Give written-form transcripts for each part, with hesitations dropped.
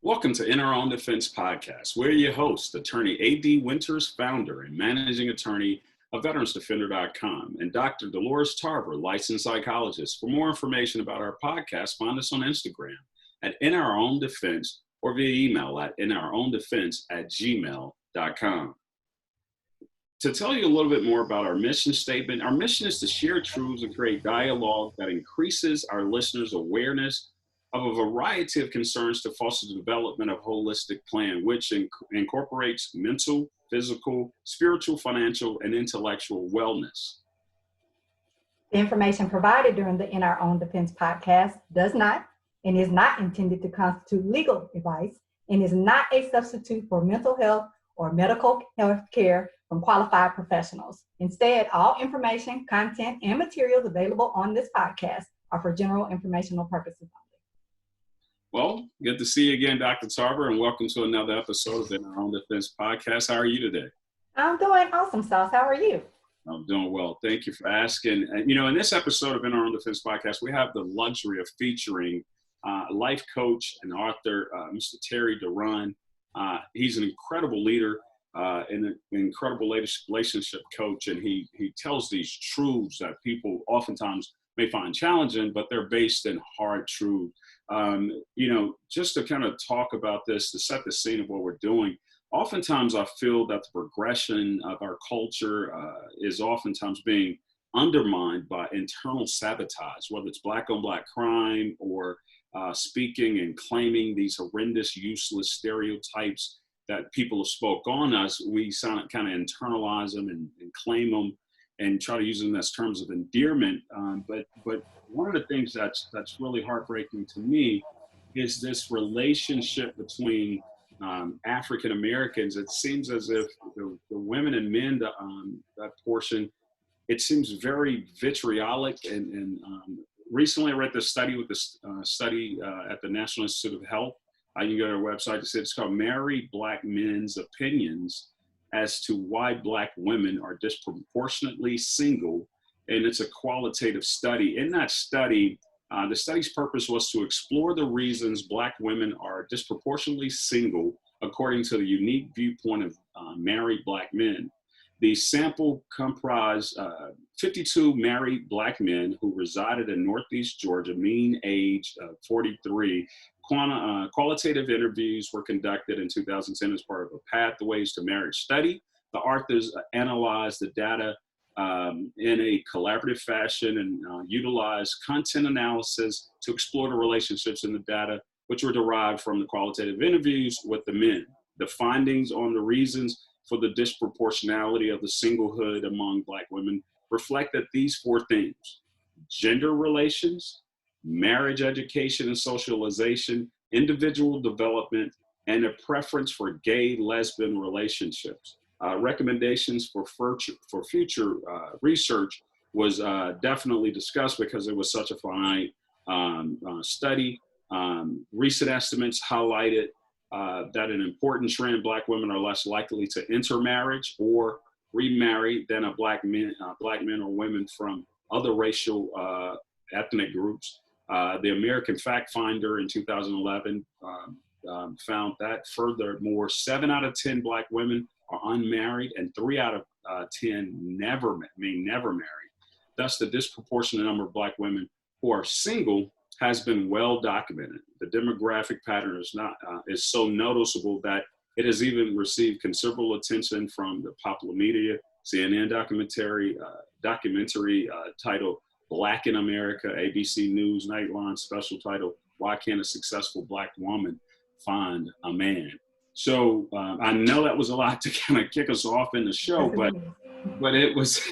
Welcome to In Our Own Defense Podcast. We're your host, Attorney A.D. Winters, founder and managing attorney of VeteransDefender.com, and Dr. Dolores Tarver, licensed psychologist. For more information about our podcast, find us on Instagram at In Our Own Defense or via email at inourown.defense@gmail.com. To tell you a little bit more about our mission statement, our mission is to share truths and create dialogue that increases our listeners' awareness of a variety of concerns to foster the development of a holistic plan, which incorporates mental, physical, spiritual, financial, and intellectual wellness. The information provided during the In Our Own Defense podcast does not and is not intended to constitute legal advice and is not a substitute for mental health or medical health care from qualified professionals. Instead, all information, content, and materials available on this podcast are for general informational purposes only. Well, good to see you again, Dr. Tarver, and welcome to another episode of the In Our Own Defense podcast. How are you today? I'm doing awesome, Sauce. How are you? I'm doing well. Thank you for asking. And, in this episode of In Our Own Defense podcast, we have the luxury of featuring life coach and author, Mr. DeRon. He's an incredible leader and an incredible relationship coach, and he tells these truths that people oftentimes may find challenging, but they're based in hard truth. Just to kind of talk about this, to set the scene of what we're doing, oftentimes I feel that the progression of our culture is oftentimes being undermined by internal sabotage, whether it's black on black crime or speaking and claiming these horrendous, useless stereotypes that people have spoke on us. We kind of internalize them and claim them and try to use them as terms of endearment. But one of the things that's really heartbreaking to me is this relationship between African Americans. It seems as if the women and men, that portion, it seems very vitriolic. And recently I read this study with this study at the National Institute of Health. You can go to their website to see it's called Married Black Men's Opinions as to why Black women are disproportionately single, and it's a qualitative study. In that study, the study's purpose was to explore the reasons Black women are disproportionately single according to the unique viewpoint of married Black men. The sample comprised 52 married Black men who resided in Northeast Georgia, mean age 43. Qualitative interviews were conducted in 2010 as part of a Pathways to Marriage study. The authors analyzed the data in a collaborative fashion and utilized content analysis to explore the relationships in the data, which were derived from the qualitative interviews with the men. The findings on the reasons for the disproportionality of the singlehood among Black women reflect that these four themes: gender relations, marriage, education and socialization, individual development, and a preference for gay lesbian relationships. Recommendations for future research was definitely discussed because it was such a finite study. Recent estimates highlighted that an important trend: Black women are less likely to intermarriage or remarry than Black men or women from other racial ethnic groups. The American Fact Finder in 2011 found that, furthermore, 7 out of 10 Black women are unmarried and 3 out of 10 may never marry. Thus, the disproportionate number of Black women who are single has been well documented. The demographic pattern is so noticeable that it has even received considerable attention from the popular media. CNN documentary titled Black in America, ABC News Nightline special titled Why Can't a Successful Black Woman Find a Man? So I know that was a lot to kind of kick us off in the show, but it was,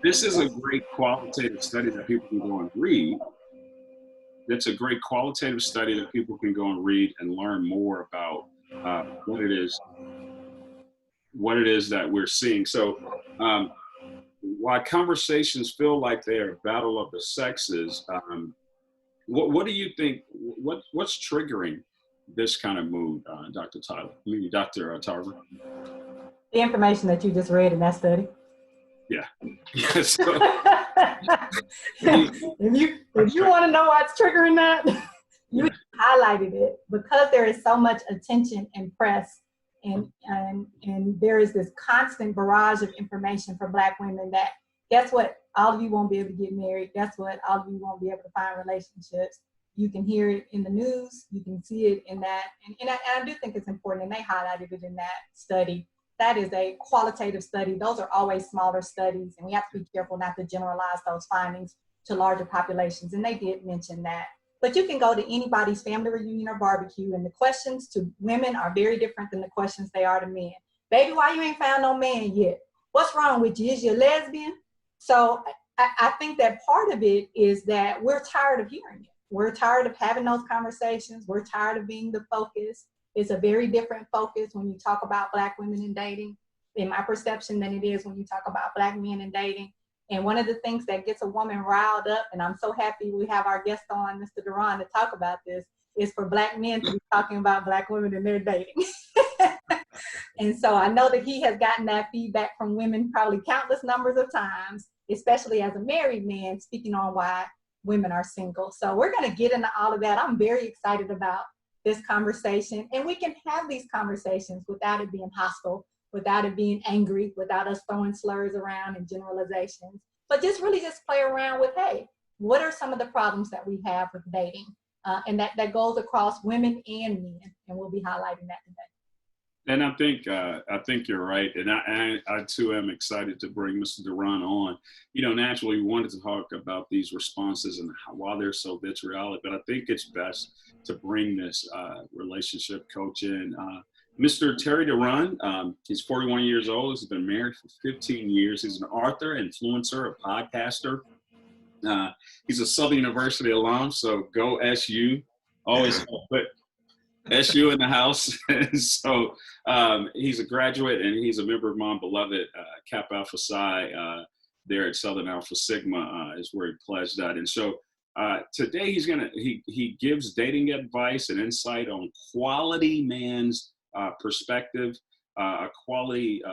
this is a great qualitative study that people can go and read. It's a great qualitative study that people can go and read and learn more about what it is that we're seeing. So while conversations feel like they're a battle of the sexes, what do you think, what's triggering this kind of mood, Dr. Tarver? The information that you just read in that study. Yeah. So, if you want to know what's triggering that, you highlighted it because there is so much attention and press and there is this constant barrage of information for Black women that guess what? All of you won't be able to get married. Guess what? All of you won't be able to find relationships. You can hear it in the news. You can see it in that. And I do think it's important, and they highlighted it in that study. That is a qualitative study. Those are always smaller studies, and we have to be careful not to generalize those findings to larger populations. And they did mention that. But you can go to anybody's family reunion or barbecue, and the questions to women are very different than the questions they are to men. Baby, why you ain't found no man yet? What's wrong with you? Is you a lesbian? So I think that part of it is that we're tired of hearing it. We're tired of having those conversations. We're tired of being the focus. It's a very different focus when you talk about Black women in dating, in my perception, than it is when you talk about Black men in dating. And one of the things that gets a woman riled up, and I'm so happy we have our guest on, Mr. DeRon, to talk about this, is for Black men to be talking about Black women in their dating. And so I know that he has gotten that feedback from women probably countless numbers of times, especially as a married man, speaking on why women are single. So we're going to get into all of that. I'm very excited about this conversation, and we can have these conversations without it being hostile, without it being angry, without us throwing slurs around and generalizations, but just really just play around with, hey, what are some of the problems that we have with dating? And that goes across women and men, and we'll be highlighting that today. And I think you're right, and I too am excited to bring Mr. DeRon on. You know, naturally, we wanted to talk about these responses and why they're so vitriolic, but I think it's best to bring this relationship coach in. Mr. Terry DeRon, he's 41 years old. He's been married for 15 years. He's an author, influencer, a podcaster. He's a Southern University alum, so go SU. Always put SU in the house. So he's a graduate, and he's a member of my beloved Kappa Alpha Psi there at Southern Alpha Sigma is where he pledged that. And so today he gives dating advice and insight on quality man's perspective, a quality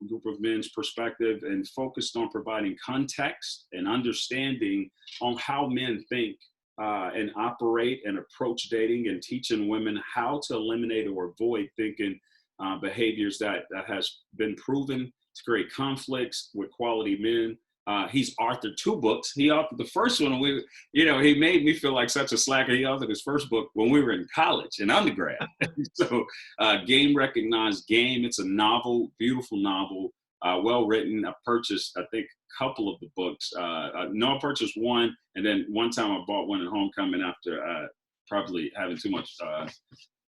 group of men's perspective, and focused on providing context and understanding on how men think and operate and approach dating, and teaching women how to eliminate or avoid thinking behaviors that has been proven to create conflicts with quality men. He's authored 2 books. He authored the first one, he made me feel like such a slacker. He authored his first book when we were in college, in undergrad. So Game Recognized Game. It's a novel, beautiful novel, well written. I purchased, I think, a couple of the books. I purchased one, and then one time I bought one at homecoming after probably having too much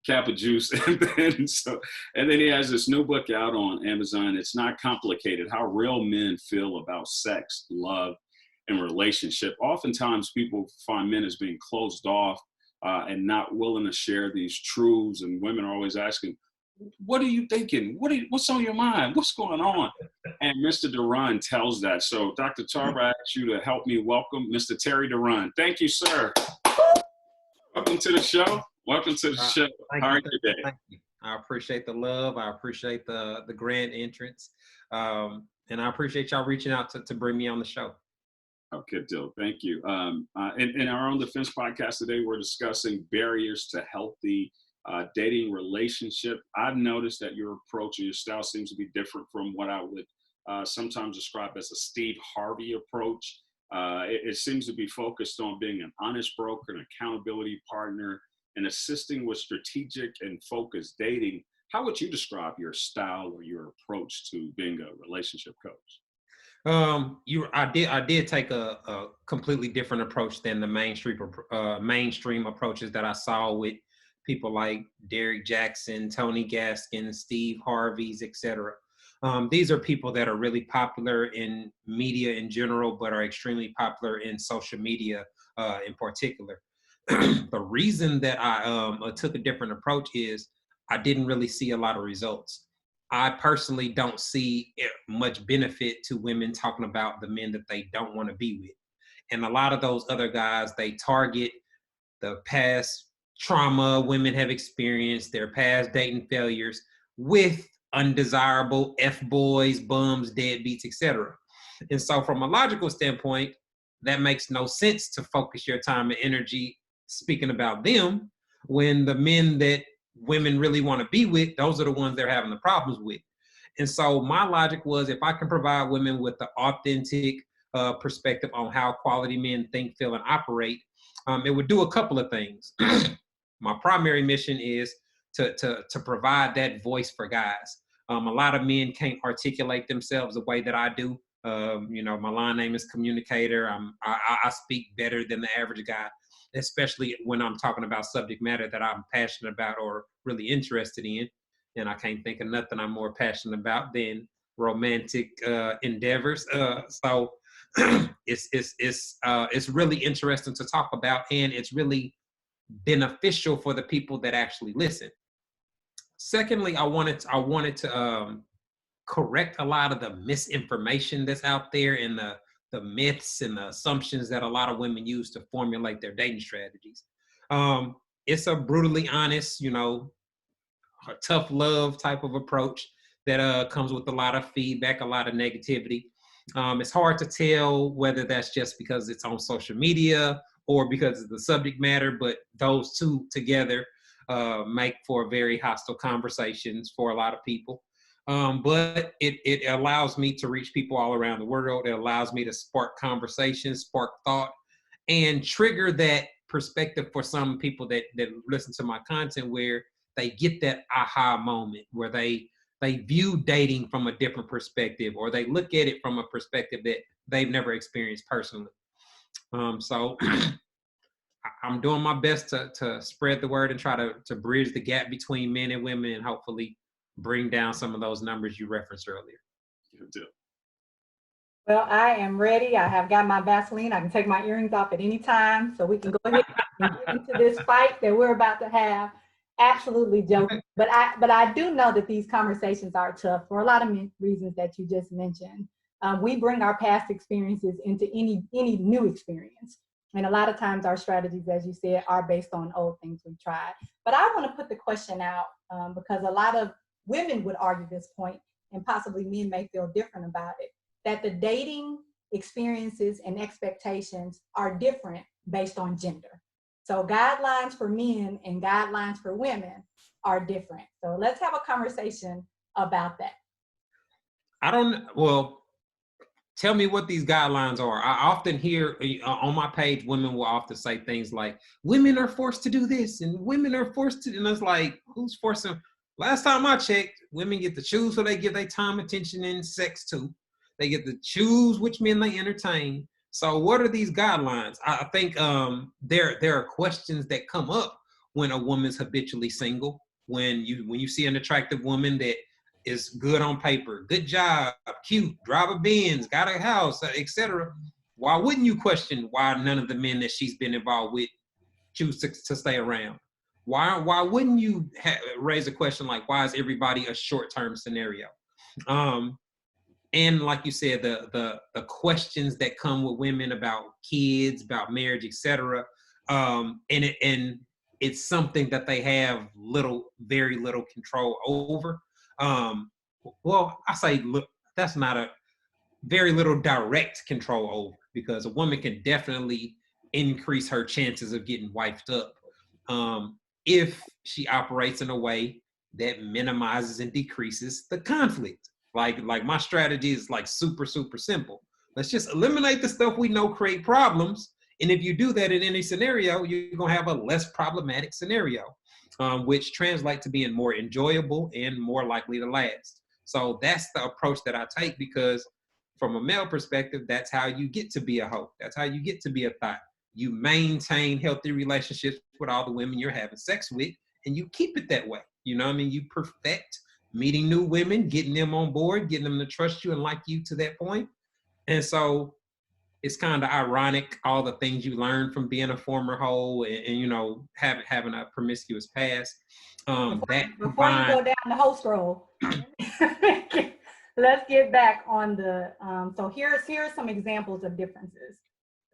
Kappa juice. And then he has this new book out on Amazon. It's Not Complicated: How Real Men Feel About Sex, Love, and Relationship. Oftentimes people find men as being closed off and not willing to share these truths. And women are always asking, what are you thinking? What's on your mind? What's going on? And Mr. DeRon tells that. So Dr. Tarver, I ask you to help me welcome Mr. Terry DeRon. Thank you, sir. Welcome to the show. Welcome to the show. How are you today? Thank you. I appreciate the love. I appreciate the grand entrance. And I appreciate y'all reaching out to bring me on the show. Okay, Dill. Thank you. In our own defense podcast today, we're discussing barriers to healthy dating relationship. I've noticed that your approach and your style seems to be different from what I would sometimes describe as a Steve Harvey approach. It seems to be focused on being an honest broker, an accountability partner, and assisting with strategic and focused dating. How would you describe your style or your approach to being a relationship coach? I did take a completely different approach than the mainstream approaches that I saw with people like Derek Jackson, Tony Gaskins, Steve Harvey's, etc. These are people that are really popular in media in general, but are extremely popular in social media in particular. The reason that I took a different approach is I didn't really see a lot of results. I personally don't see much benefit to women talking about the men that they don't want to be with. And a lot of those other guys, they target the past trauma women have experienced, their past dating failures with undesirable F-boys, bums, deadbeats, etc. And so from a logical standpoint, that makes no sense to focus your time and energy speaking about them. when the men that women really want to be with, those are the ones they're having the problems with. And so my logic was, if I can provide women with the authentic perspective on how quality men think, feel, and operate, it would do a couple of things. My primary mission is to provide that voice for guys. A lot of men can't articulate themselves the way that I do. My line name is communicator. I speak better than the average guy, especially when I'm talking about subject matter that I'm passionate about or really interested in. And I can't think of nothing I'm more passionate about than romantic endeavors. So it's really interesting to talk about, and it's really beneficial for the people that actually listen. Secondly, I wanted to correct a lot of the misinformation that's out there, and the myths and the assumptions that a lot of women use to formulate their dating strategies. It's a brutally honest, a tough love type of approach that comes with a lot of feedback, a lot of negativity. It's hard to tell whether that's just because it's on social media or because of the subject matter, but those two together make for very hostile conversations for a lot of people. But it allows me to reach people all around the world. It allows me to spark conversations, spark thought, and trigger that perspective for some people that listen to my content, where they get that aha moment, where they view dating from a different perspective, or they look at it from a perspective that they've never experienced personally. So I'm doing my best to spread the word and try to bridge the gap between men and women, and hopefully bring down some of those numbers you referenced earlier. Good deal. Well, I am ready. I have got my Vaseline. I can take my earrings off at any time, so we can go ahead and get into this fight that we're about to have. Absolutely joking, but I do know that these conversations are tough for a lot of reasons that you just mentioned. We bring our past experiences into any new experience, and a lot of times our strategies, as you said, are based on old things we've tried. But I want to put the question out because a lot of women would argue this point, and possibly men may feel different about it, that the dating experiences and expectations are different based on gender. So guidelines for men and guidelines for women are different. So let's have a conversation about that. Tell me what these guidelines are. I often hear on my page, women will often say things like, women are forced to do this and women are forced to, and it's like, who's forcing? Last time I checked, women get to choose who they give their time, attention, and sex to. They get to choose which men they entertain. So what are these guidelines? I think there are questions that come up when a woman's habitually single. When you see an attractive woman that is good on paper, good job, cute, drive a Benz, got a house, etc. Why wouldn't you question why none of the men that she's been involved with choose to stay around? Why wouldn't you raise a question like, why is everybody a short-term scenario? And like you said, the questions that come with women about kids, about marriage, etc. And it's something that they have very little control over. Well, I say, look, that's not a very little direct control over, because a woman can definitely increase her chances of getting wifed up if she operates in a way that minimizes and decreases the conflict. Like my strategy is like super simple. Let's just eliminate the stuff we know create problems, and if you do that in any scenario, you're gonna have a less problematic scenario, which translates to being more enjoyable and more likely to last. So that's the approach that I take, because from a male perspective, that's how you get to be a hoe. That's how you get to be a thot. You maintain healthy relationships with all the women you're having sex with, and you keep it that way. You know what I mean? You perfect meeting new women, getting them on board, getting them to trust you and like you to that point. And so it's kind of ironic, all the things you learn from being a former hoe and having a promiscuous past. Before you go down the hoe scroll, let's get back on the, so here are some examples of differences.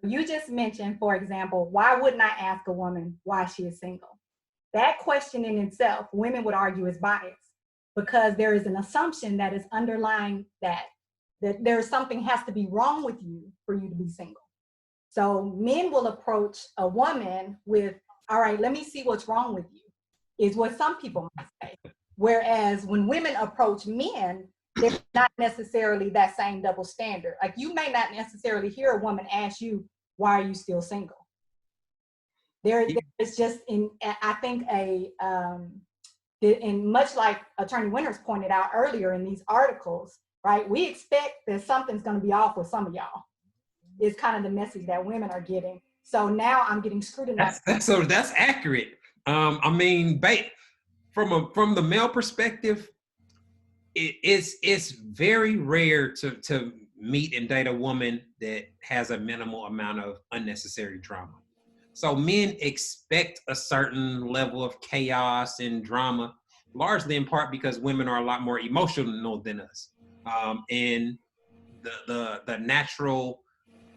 You just mentioned, for example, why wouldn't I ask a woman why she is single? That question in itself, women would argue, is biased, because there is an assumption that is underlying that there's something has to be wrong with you for you to be single. So men will approach a woman with all right, let me see what's wrong with you, is what some people might say. Whereas when women approach men, there's not necessarily that same double standard. Like, you may not necessarily hear a woman ask you, why are you still single? There's just, I think, and much like Attorney Winters pointed out earlier in these articles, right? We expect that something's going to be off with some of y'all. Is kind of the message that women are getting. So now I'm getting scrutinized. That's accurate. I mean, from the male perspective, it's very rare to meet and date a woman that has a minimal amount of unnecessary drama. So men expect a certain level of chaos and drama, largely in part because women are a lot more emotional than us. And the natural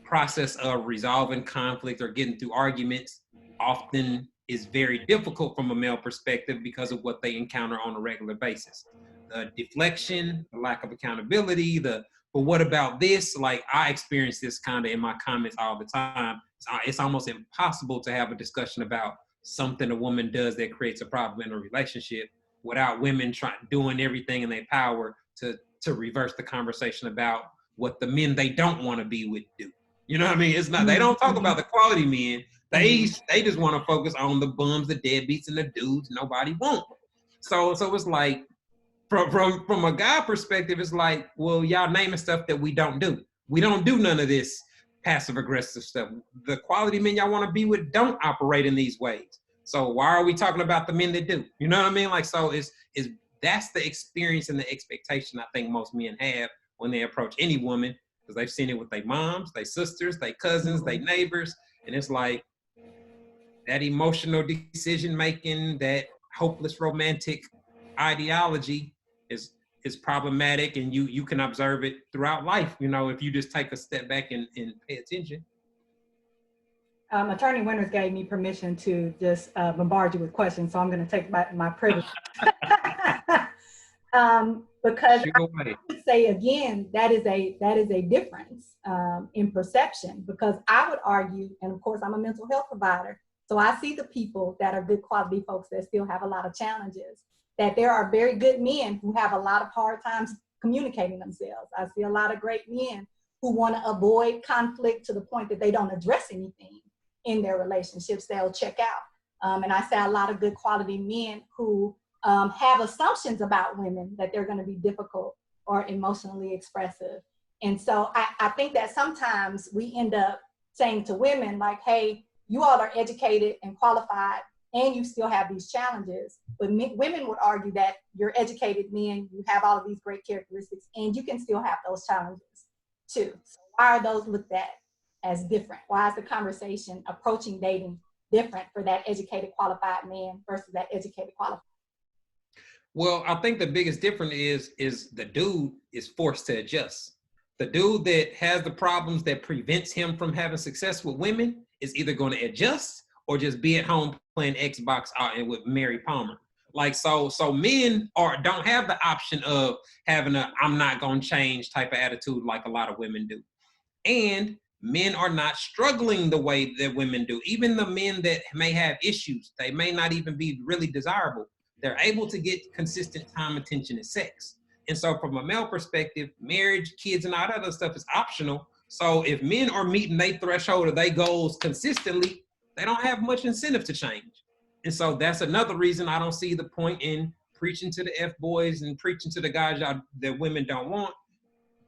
process of resolving conflict or getting through arguments often is very difficult from a male perspective because of what they encounter on a regular basis. The deflection, the lack of accountability, but what about this? Like, I experience this kind of in my comments all the time. It's almost impossible to have a discussion about something a woman does that creates a problem in a relationship without women doing everything in their power to reverse the conversation about what the men they don't want to be with do. You know what I mean? It's not, they don't talk about the quality men. They just want to focus on the bums, the deadbeats, and the dudes nobody wants. So it's like, from a guy perspective, it's like, well, y'all naming stuff that we don't do. We don't do none of this passive aggressive stuff. The quality men y'all want to be with don't operate in these ways. So why are we talking about the men that do? You know what I mean? Like, so that's the experience and the expectation I think most men have when they approach any woman, because they've seen it with their moms, their sisters, their cousins, their neighbors. And it's like that emotional decision making, that hopeless romantic ideology is problematic, and you can observe it throughout life, you know, if you just take a step back and pay attention. Attorney Winters gave me permission to just bombard you with questions, so I'm going to take my privilege. Because I would say again, that is a difference in perception, because I would argue, and of course I'm a mental health provider, so I see the people that are good quality folks that still have a lot of challenges, that there are very good men who have a lot of hard times communicating themselves. I see a lot of great men who want to avoid conflict to the point that they don't address anything in their relationships. They'll check out. And I say a lot of good quality men who have assumptions about women, that they're going to be difficult or emotionally expressive. And so I think that sometimes we end up saying to women like, hey, you all are educated and qualified and you still have these challenges. But women would argue that you're educated men, you have all of these great characteristics, and you can still have those challenges too. So why are those looked at as different? Why is the conversation approaching dating different for that educated, qualified man versus that educated, qualified? Well, I think the biggest difference is the dude is forced to adjust. The dude that has the problems that prevents him from having success with women is either going to adjust or just be at home playing Xbox out and with Mary Palmer. Like, so men don't have the option of having a I'm not going to change type of attitude like a lot of women do. And men are not struggling the way that women do. Even the men that may have issues, they may not even be really desirable. They're able to get consistent time, attention, and sex. And so from a male perspective, marriage, kids, and all that other stuff is optional. So if men are meeting their threshold or their goals consistently, they don't have much incentive to change. And so that's another reason I don't see the point in preaching to the F-boys and preaching to the guys that women don't want.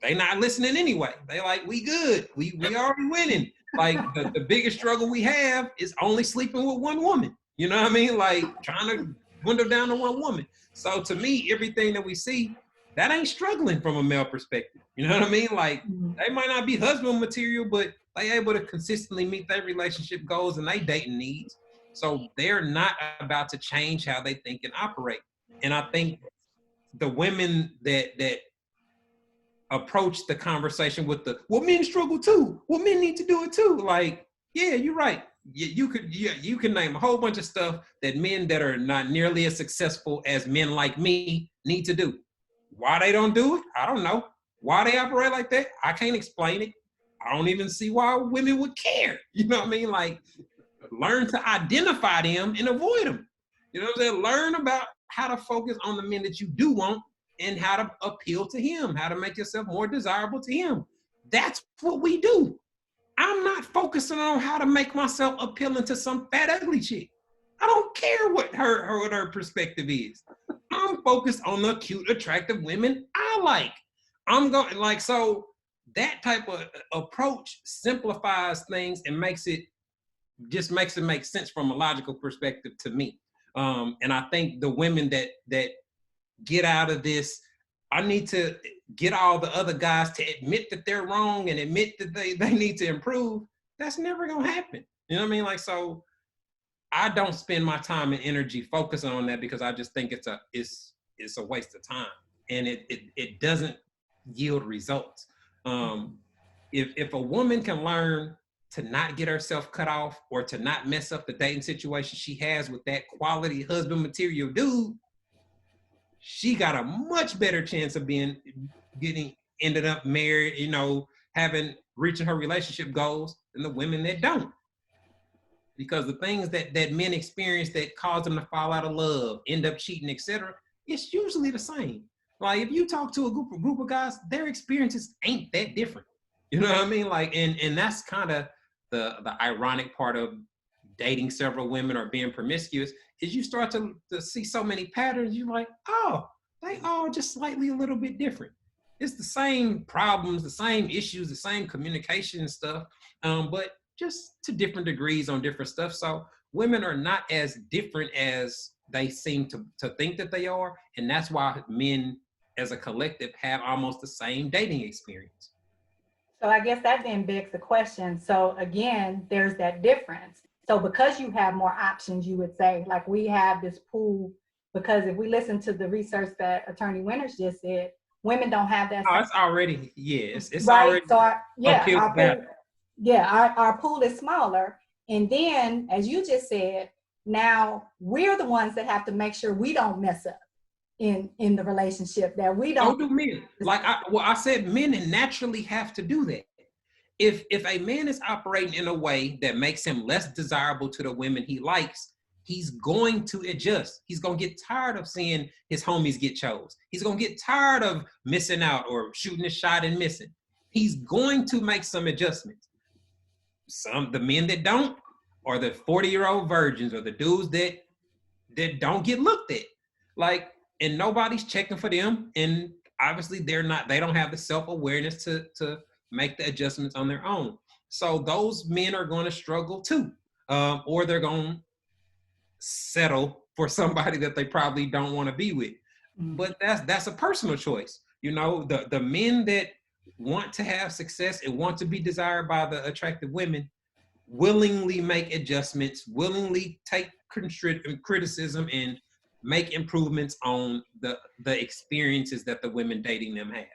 They not listening anyway. They like, we good. We already winning. Like the biggest struggle we have is only sleeping with one woman. You know what I mean? Like trying to dwindle down to one woman. So to me, everything that we see, that ain't struggling from a male perspective. You know what I mean? Like they might not be husband material, but they able to consistently meet their relationship goals and their dating needs. So they're not about to change how they think and operate. And I think the women that approach the conversation with well, men struggle too. Well, men need to do it too. Like, yeah, you're right. You can name a whole bunch of stuff that men that are not nearly as successful as men like me need to do. Why they don't do it? I don't know. Why they operate like that? I can't explain it. I don't even see why women would care. You know what I mean? Like, learn to identify them and avoid them. You know what I'm saying? Learn about how to focus on the men that you do want and how to appeal to him, how to make yourself more desirable to him. That's what we do. I'm not focusing on how to make myself appealing to some fat, ugly chick. I don't care what her perspective is. I'm focused on the cute, attractive women I like. I'm going like, so that type of approach simplifies things and makes it make sense from a logical perspective to me. And I think the women that get out of this, I need to get all the other guys to admit that they're wrong and admit that they need to improve. That's never gonna happen. You know what I mean? Like, so I don't spend my time and energy focusing on that because I just think it's a waste of time and it doesn't yield results. If a woman can learn to not get herself cut off or to not mess up the dating situation she has with that quality husband material dude, she got a much better chance of ended up married, you know, reaching her relationship goals than the women that don't. Because the things that men experience that cause them to fall out of love, end up cheating, etc., it's usually the same. Like if you talk to a group of guys, their experiences ain't that different. You know what I mean? Like, and that's kind of the ironic part of dating several women or being promiscuous is you start to see so many patterns. You're like, oh, they all just slightly a little bit different. It's the same problems, the same issues, the same communication and stuff, but just to different degrees on different stuff. So women are not as different as they seem to think that they are. And that's why men as a collective have almost the same dating experience. So I guess that then begs the question. So again, there's that difference. So because you have more options, you would say, like we have this pool, because if we listen to the research that Attorney Winters just said, women don't have that. Oh, it's already, it's right? already. So our pool is smaller. And then, as you just said, now we're the ones that have to make sure we don't mess up in the relationship, that we don't. So do men. Like I said, men naturally have to do that. If a man is operating in a way that makes him less desirable to the women he likes, he's going to adjust. He's going to get tired of seeing his homies get chose. He's going to get tired of missing out or shooting a shot and missing. He's going to make some adjustments. The men that don't are the 40-year-old virgins or the dudes that don't get looked at. Like, and nobody's checking for them. And obviously they don't have the self-awareness to make the adjustments on their own. So those men are going to struggle too. Or they're going to settle for somebody that they probably don't want to be with. But that's a personal choice. You know, the men that want to have success and want to be desired by the attractive women willingly make adjustments, willingly take criticism and make improvements on the experiences that the women dating them have.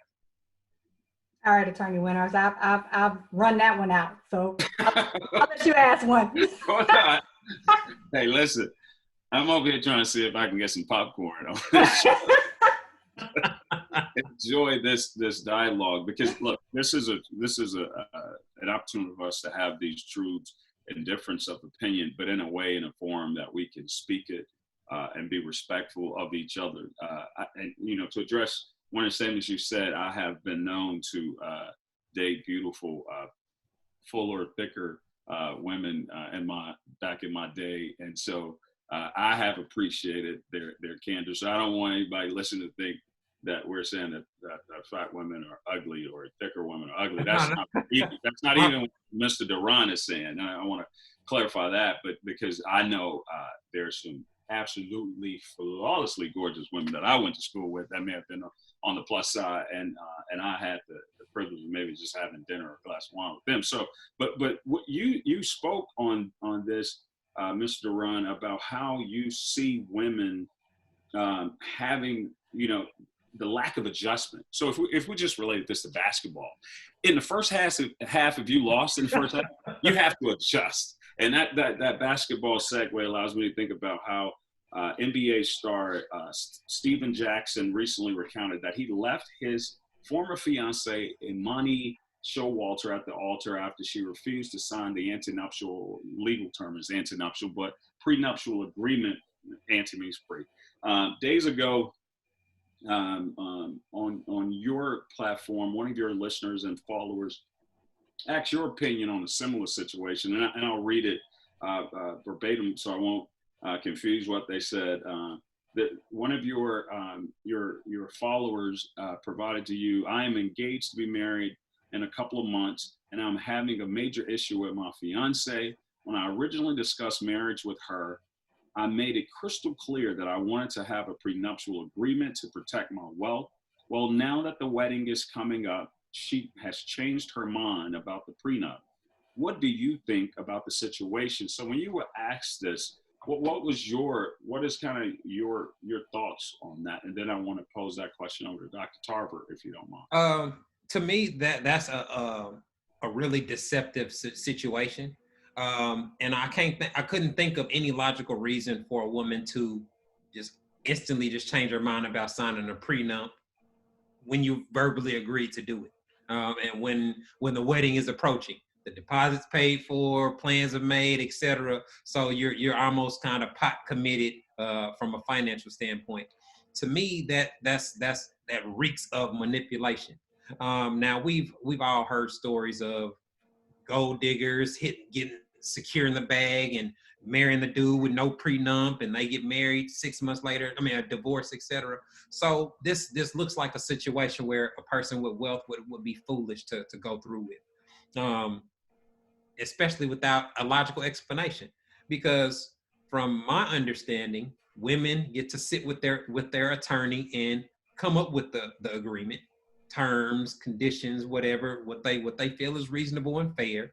All right, Attorney Winters, I've run that one out. So I'll let you ask one. Hey, listen, I'm over here trying to see if I can get some popcorn on this show. Enjoy this dialogue, because look, this is an opportunity for us to have these truths and difference of opinion, but in a way, in a form that we can speak it and be respectful of each other. And you know, to address one of the statements you said, I have been known to date beautiful, fuller, thicker women back in my day, and so I have appreciated their candor. So I don't want anybody listening to think that we're saying that fat women are ugly or thicker women are ugly. That's not even what Mr. DeRon is saying. And I want to clarify that, but because I know there's some absolutely flawlessly gorgeous women that I went to school with that may have been on the plus side, and I had the privilege of maybe just having dinner or a glass of wine with them. So, but what you spoke on this, Mr. DeRon, about how you see women having, you know, the lack of adjustment. So if we just related this to basketball, in the first half, if you lost in the first half, you have to adjust. And that basketball segue allows me to think about how NBA star Steven Jackson recently recounted that he left his former fiance, Imani Showalter at the altar after she refused to sign the antenuptial, legal term is antenuptial, but prenuptial agreement. Ante means pre. Days ago, on your platform, one of your listeners and followers asked your opinion on a similar situation, and I'll read it verbatim so I won't confuse what they said. That one of your followers provided to you, I am engaged to be married in a couple of months, and I'm having a major issue with my fiance. When I originally discussed marriage with her, I made it crystal clear that I wanted to have a prenuptial agreement to protect my wealth. Well, now that the wedding is coming up, she has changed her mind about the prenup. What do you think about the situation? So when you were asked this, what is kind of your thoughts on that? And then I want to pose that question over to Dr. Tarver, if you don't mind. To me, that's a really deceptive situation. And I couldn't think of any logical reason for a woman to just instantly just change her mind about signing a prenup when you verbally agreed to do it. And when the wedding is approaching, the deposit's paid for, plans are made, etc. So you're almost kind of pot committed from a financial standpoint. To me, that reeks of manipulation. Now we've all heard stories of gold diggers getting secure in the bag and marrying the dude with no prenup, and they get married 6 months later. I mean, a divorce, etc. So this looks like a situation where a person with wealth would be foolish to go through with, especially without a logical explanation. Because from my understanding, women get to sit with their attorney and come up with the agreement, terms, conditions, whatever, what they feel is reasonable and fair.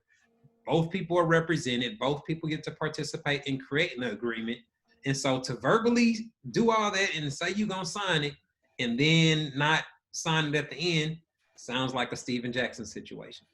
Both people are represented. Both people get to participate in creating the agreement. And so to verbally do all that and say you're going to sign it and then not sign it at the end sounds like a Steven Jackson situation.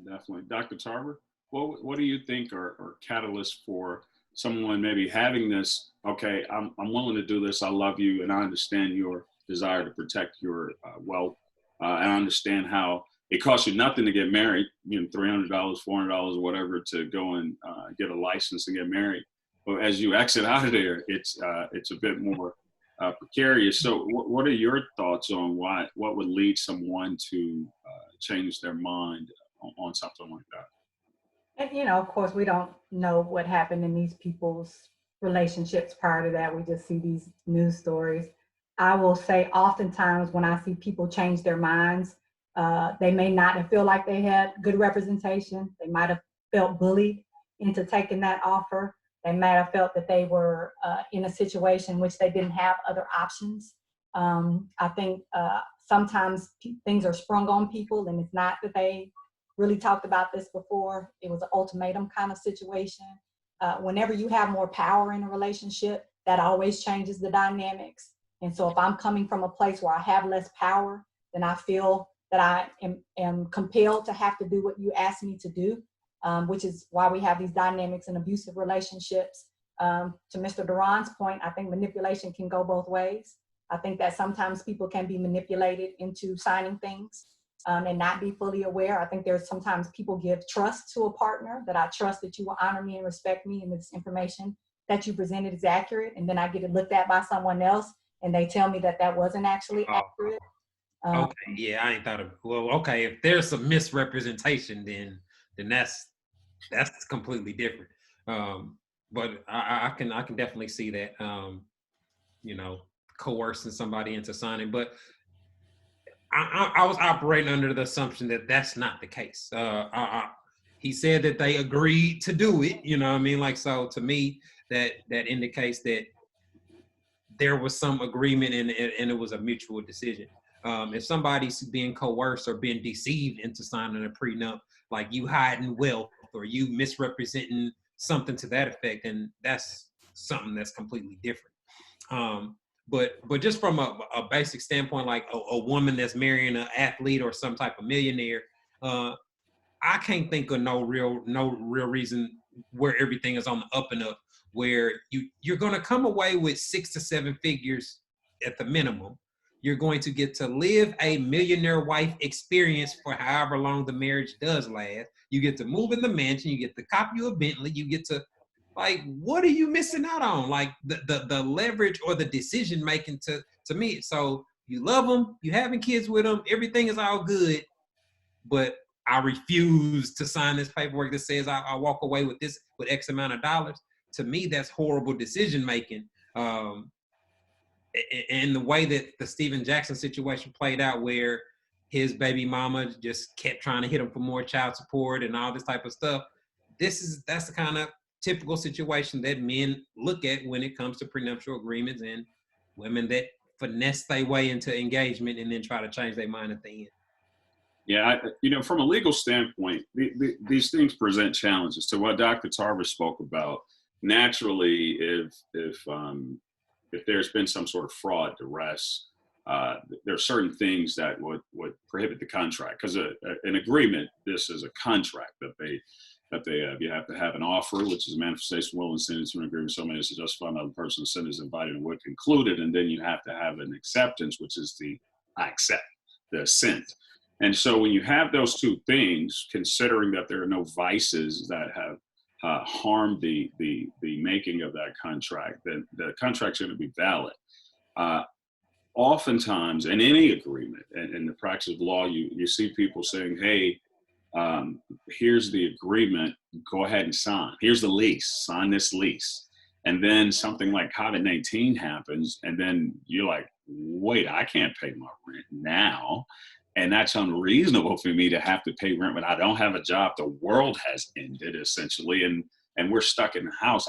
Definitely. Dr. Tarver, what do you think are catalysts for someone maybe having this, okay, I'm willing to do this, I love you, and I understand your desire to protect your wealth. I understand how it costs you nothing to get married, $300, $400, or whatever, to go and get a license and get married. But as you exit out of there, it's a bit more precarious. So what are your thoughts on what would lead someone to change their mind on something like that? And, of course, we don't know what happened in these people's relationships prior to that. We just see these news stories. I will say oftentimes when I see people change their minds, they may not have felt like they had good representation. They might have felt bullied into taking that offer. They might have felt that they were in a situation in which they didn't have other options. I think sometimes things are sprung on people, and it's not that they really talked about this before. It was an ultimatum kind of situation. Whenever you have more power in a relationship, that always changes the dynamics. And so if I'm coming from a place where I have less power, then I feel that I am compelled to have to do what you ask me to do, which is why we have these dynamics in abusive relationships. To Mr. DeRon's point, I think manipulation can go both ways. I think that sometimes people can be manipulated into signing things and not be fully aware. I think there's sometimes people give trust to a partner, that I trust that you will honor me and respect me, and this information that you presented is accurate. And then I get it looked at by someone else and they tell me that wasn't actually accurate. Okay, yeah, I ain't thought of. Well, okay, if there's some misrepresentation, then that's completely different. But I can definitely see that. Coercing somebody into signing, but I was operating under the assumption that that's not the case. He said that they agreed to do it. You know what I mean? Like, so to me, that indicates that there was some agreement and it was a mutual decision. If somebody's being coerced or being deceived into signing a prenup, like you hiding wealth or you misrepresenting something to that effect, then that's something that's completely different. But just from a basic standpoint, like a woman that's marrying an athlete or some type of millionaire, I can't think of no real reason where everything is on the up and up, where you're going to come away with 6 to 7 figures at the minimum, You're going to get to live a millionaire wife experience for however long the marriage does last. You get to move in the mansion. You get to cop you a Bentley. You get to, like, what are you missing out on? Like the leverage or the decision making to me. So you love them, you having kids with them, everything is all good, but I refuse to sign this paperwork that says I walk away with this with X amount of dollars. To me, that's horrible decision making. And the way that the Steven Jackson situation played out, where his baby mama just kept trying to hit him for more child support and all this type of stuff. That's the kind of typical situation that men look at when it comes to prenuptial agreements, and women that finesse their way into engagement and then try to change their mind at the end. Yeah, from a legal standpoint, these things present challenges. To what Dr. Tarver spoke about, naturally, if there's been some sort of fraud, duress, there are certain things that would prohibit the contract, because an agreement, this is a contract that they have. You have to have an offer, which is a manifestation, will, and sentence to an agreement so many as to justify another person's sentence invited and would concluded, and then you have to have an acceptance, which is the I accept, the assent. And so when you have those two things, considering that there are no vices that have harmed the making of that contract, then the contract's going to be valid. Oftentimes, in any agreement, and in the practice of law, you see people saying, hey, here's the agreement, go ahead and sign. Here's the lease, sign this lease. And then something like COVID-19 happens, and then you're like, wait, I can't pay my rent now. And that's unreasonable for me to have to pay rent when I don't have a job. The world has ended, essentially, and we're stuck in the house.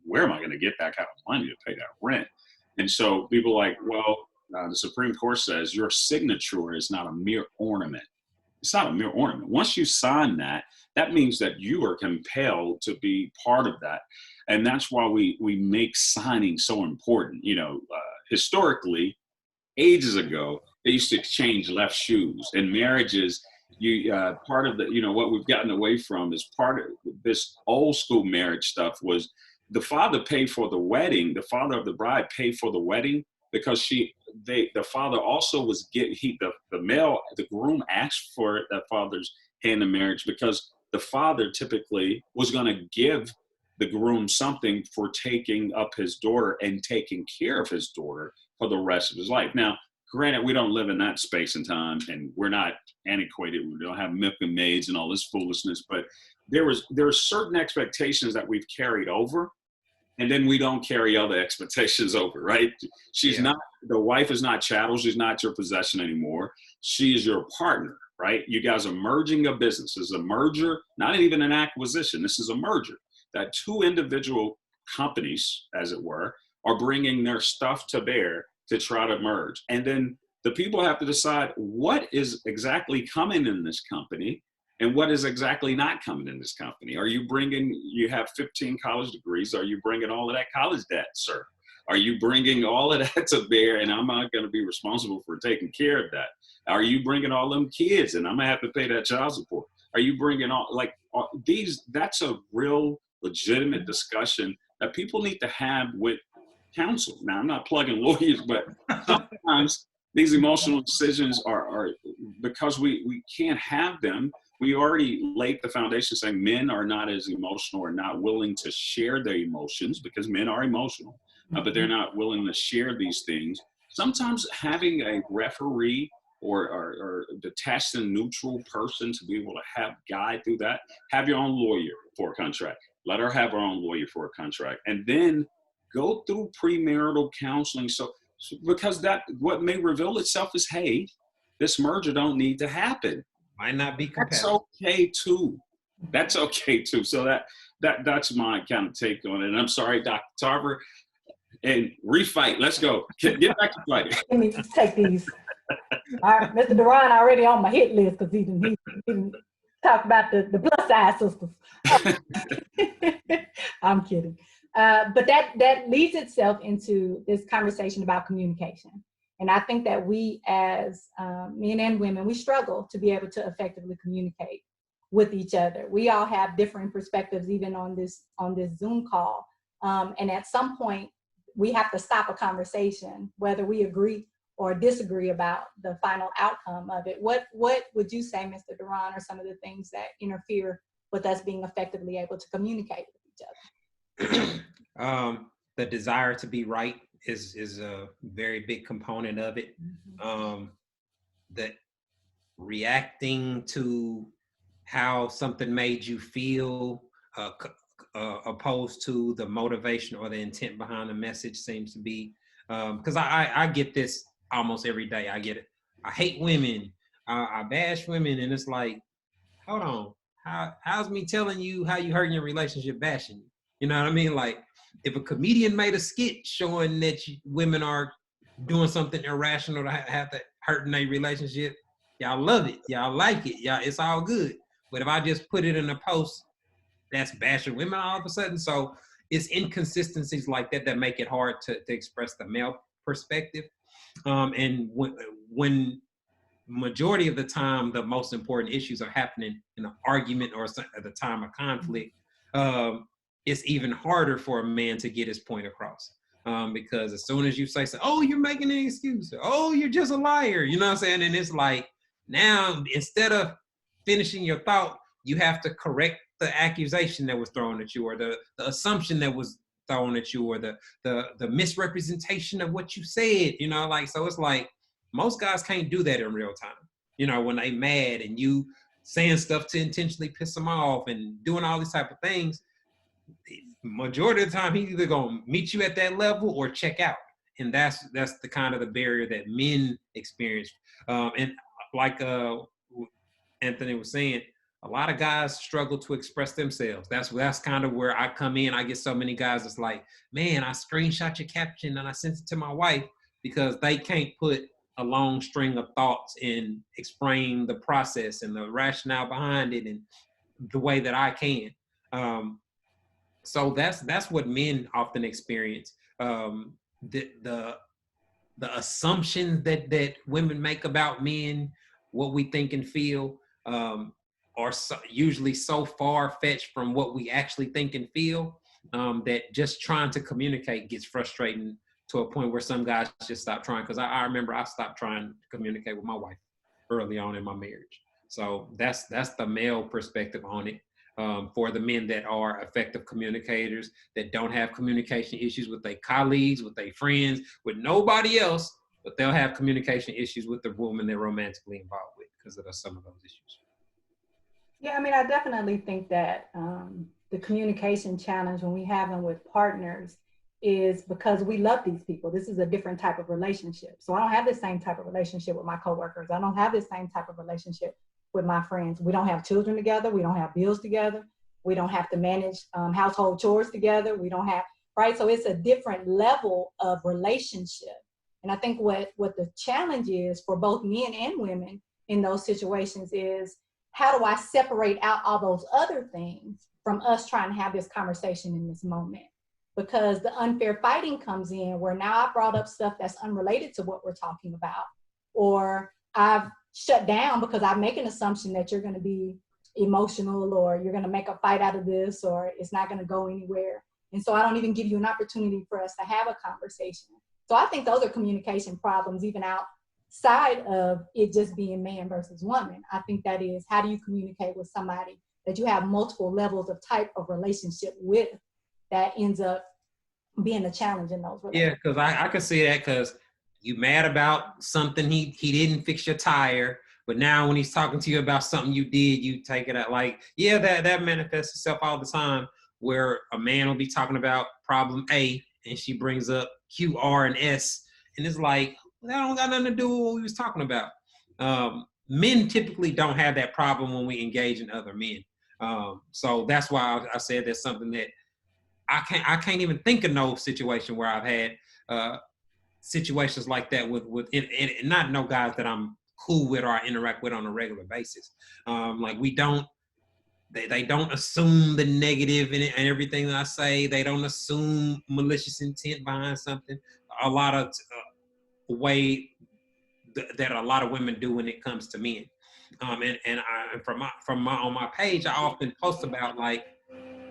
Where am I going to get that kind of money to pay that rent? And so people are like, well, the Supreme Court says your signature is not a mere ornament. It's not a mere ornament. Once you sign that, that means that you are compelled to be part of that. And that's why we make signing so important. Historically, ages ago, they used to exchange left shoes. In marriages, part of what we've gotten away from is part of this old school marriage stuff was the father paid for the wedding. The father of the bride paid for the wedding because the father also was the groom asked for that father's hand in marriage because the father typically was going to give the groom something for taking up his daughter and taking care of his daughter for the rest of his life. Now, granted, we don't live in that space and time, and we're not antiquated. We don't have milk and maids and all this foolishness. But there are certain expectations that we've carried over, and then we don't carry other expectations over, right? The wife is not chattel. She's not your possession anymore. She is your partner, right? You guys are merging a business. This is a merger, not even an acquisition. This is a merger that two individual companies, as it were, are bringing their stuff to bear to try to merge. And then the people have to decide what is exactly coming in this company and what is exactly not coming in this company. You have 15 college degrees. Are you bringing all of that college debt, sir? Are you bringing all of that to bear and I'm not going to be responsible for taking care of that? Are you bringing all them kids and I'm going to have to pay that child support? Are you bringing that's a real legitimate discussion that people need to have with counsel. Now, I'm not plugging lawyers, but sometimes these emotional decisions are because we can't have them. We already laid the foundation saying men are not as emotional or not willing to share their emotions because men are emotional, but they're not willing to share these things. Sometimes having a referee or detached and neutral person to be able to guide through that, have your own lawyer for a contract. Let her have her own lawyer for a contract. And then go through premarital counseling. So because what may reveal itself is, hey, this merger don't need to happen. Might not be compatible. That's okay too. So that's my kind of take on it. And I'm sorry, Dr. Tarver, and refight. Let's go. Get back to fighting. Let me just take these. All right, Mr. DeRon already on my hit list because he didn't talk about the plus size sisters. I'm kidding. But that leads itself into this conversation about communication. And I think that we as men and women, we struggle to be able to effectively communicate with each other. We all have different perspectives, even on this Zoom call. And at some point, we have to stop a conversation, whether we agree or disagree about the final outcome of it. What would you say, Mr. DeRon, are some of the things that interfere with us being effectively able to communicate with each other? The desire to be right is a very big component of it. That reacting to how something made you feel, opposed to the motivation or the intent behind the message seems to be, because I get this almost every day. I get it. I hate women. I bash women, and it's like, hold on, how's me telling you how you hurting your relationship bashing you? You know what I mean? Like, if a comedian made a skit showing that women are doing something irrational to have that hurting their relationship, y'all love it, y'all like it, y'all, it's all good. But if I just put it in a post that's bashing women all of a sudden, so it's inconsistencies like that that make it hard to express the male perspective. And when majority of the time the most important issues are happening in an argument or at the time of conflict, it's even harder for a man to get his point across, because as soon as you say, oh, you're making an excuse, oh, you're just a liar, you know what I'm saying? And it's like, now instead of finishing your thought, you have to correct the accusation that was thrown at you, or the assumption that was thrown at you, or the misrepresentation of what you said, you know, like, so it's like most guys can't do that in real time. You know, when they mad and you saying stuff to intentionally piss them off and doing all these type of things, majority of the time he's either gonna meet you at that level or check out. And that's the kind of the barrier that men experience. And like Anthony was saying, a lot of guys struggle to express themselves. That's kind of where I come in. I get so many guys that's like, man, I screenshot your caption and I sent it to my wife, because they can't put a long string of thoughts and explain the process and the rationale behind it and the way that I can. So that's what men often experience. The assumptions that women make about men, what we think and feel, are usually so far-fetched from what we actually think and feel, that just trying to communicate gets frustrating to a point where some guys just stop trying. Because I remember I stopped trying to communicate with my wife early on in my marriage. So that's the male perspective on it. For the men that are effective communicators, that don't have communication issues with their colleagues, with their friends, with nobody else, but they'll have communication issues with the woman they're romantically involved with because of some of those issues. Yeah, I mean, I definitely think that the communication challenge when we have them with partners is because we love these people. This is a different type of relationship. So I don't have the same type of relationship with my coworkers. I don't have the same type of relationship with my friends. We don't have children together. We don't have bills together. We don't have to manage household chores together. We don't have, right? So it's a different level of relationship. And I think what the challenge is for both men and women in those situations is, how do I separate out all those other things from us trying to have this conversation in this moment? Because the unfair fighting comes in where now I brought up stuff that's unrelated to what we're talking about, or I've shut down because I make an assumption that you're going to be emotional, or you're going to make a fight out of this, or it's not going to go anywhere. And so I don't even give you an opportunity for us to have a conversation. So I think those are communication problems, even outside of it just being man versus woman. I think that is, how do you communicate with somebody that you have multiple levels of type of relationship with, that ends up being a challenge in those relationships? Yeah, because I could see that, because you mad about something he didn't fix your tire, but now when he's talking to you about something you did, you take it out like, yeah, that manifests itself all the time, where a man will be talking about problem A and she brings up Q, R, and S, and it's like, that don't got nothing to do with what we was talking about. Men typically don't have that problem when we engage in other men. So that's why I said that's something that I can't even think of no situation where I've had situations like that with and not no guys that I'm cool with or I interact with on a regular basis. Like they don't assume the negative in it and everything that I say. They don't assume malicious intent behind something. A lot of way that a lot of women do when it comes to men. And from on my page, I often post about, like,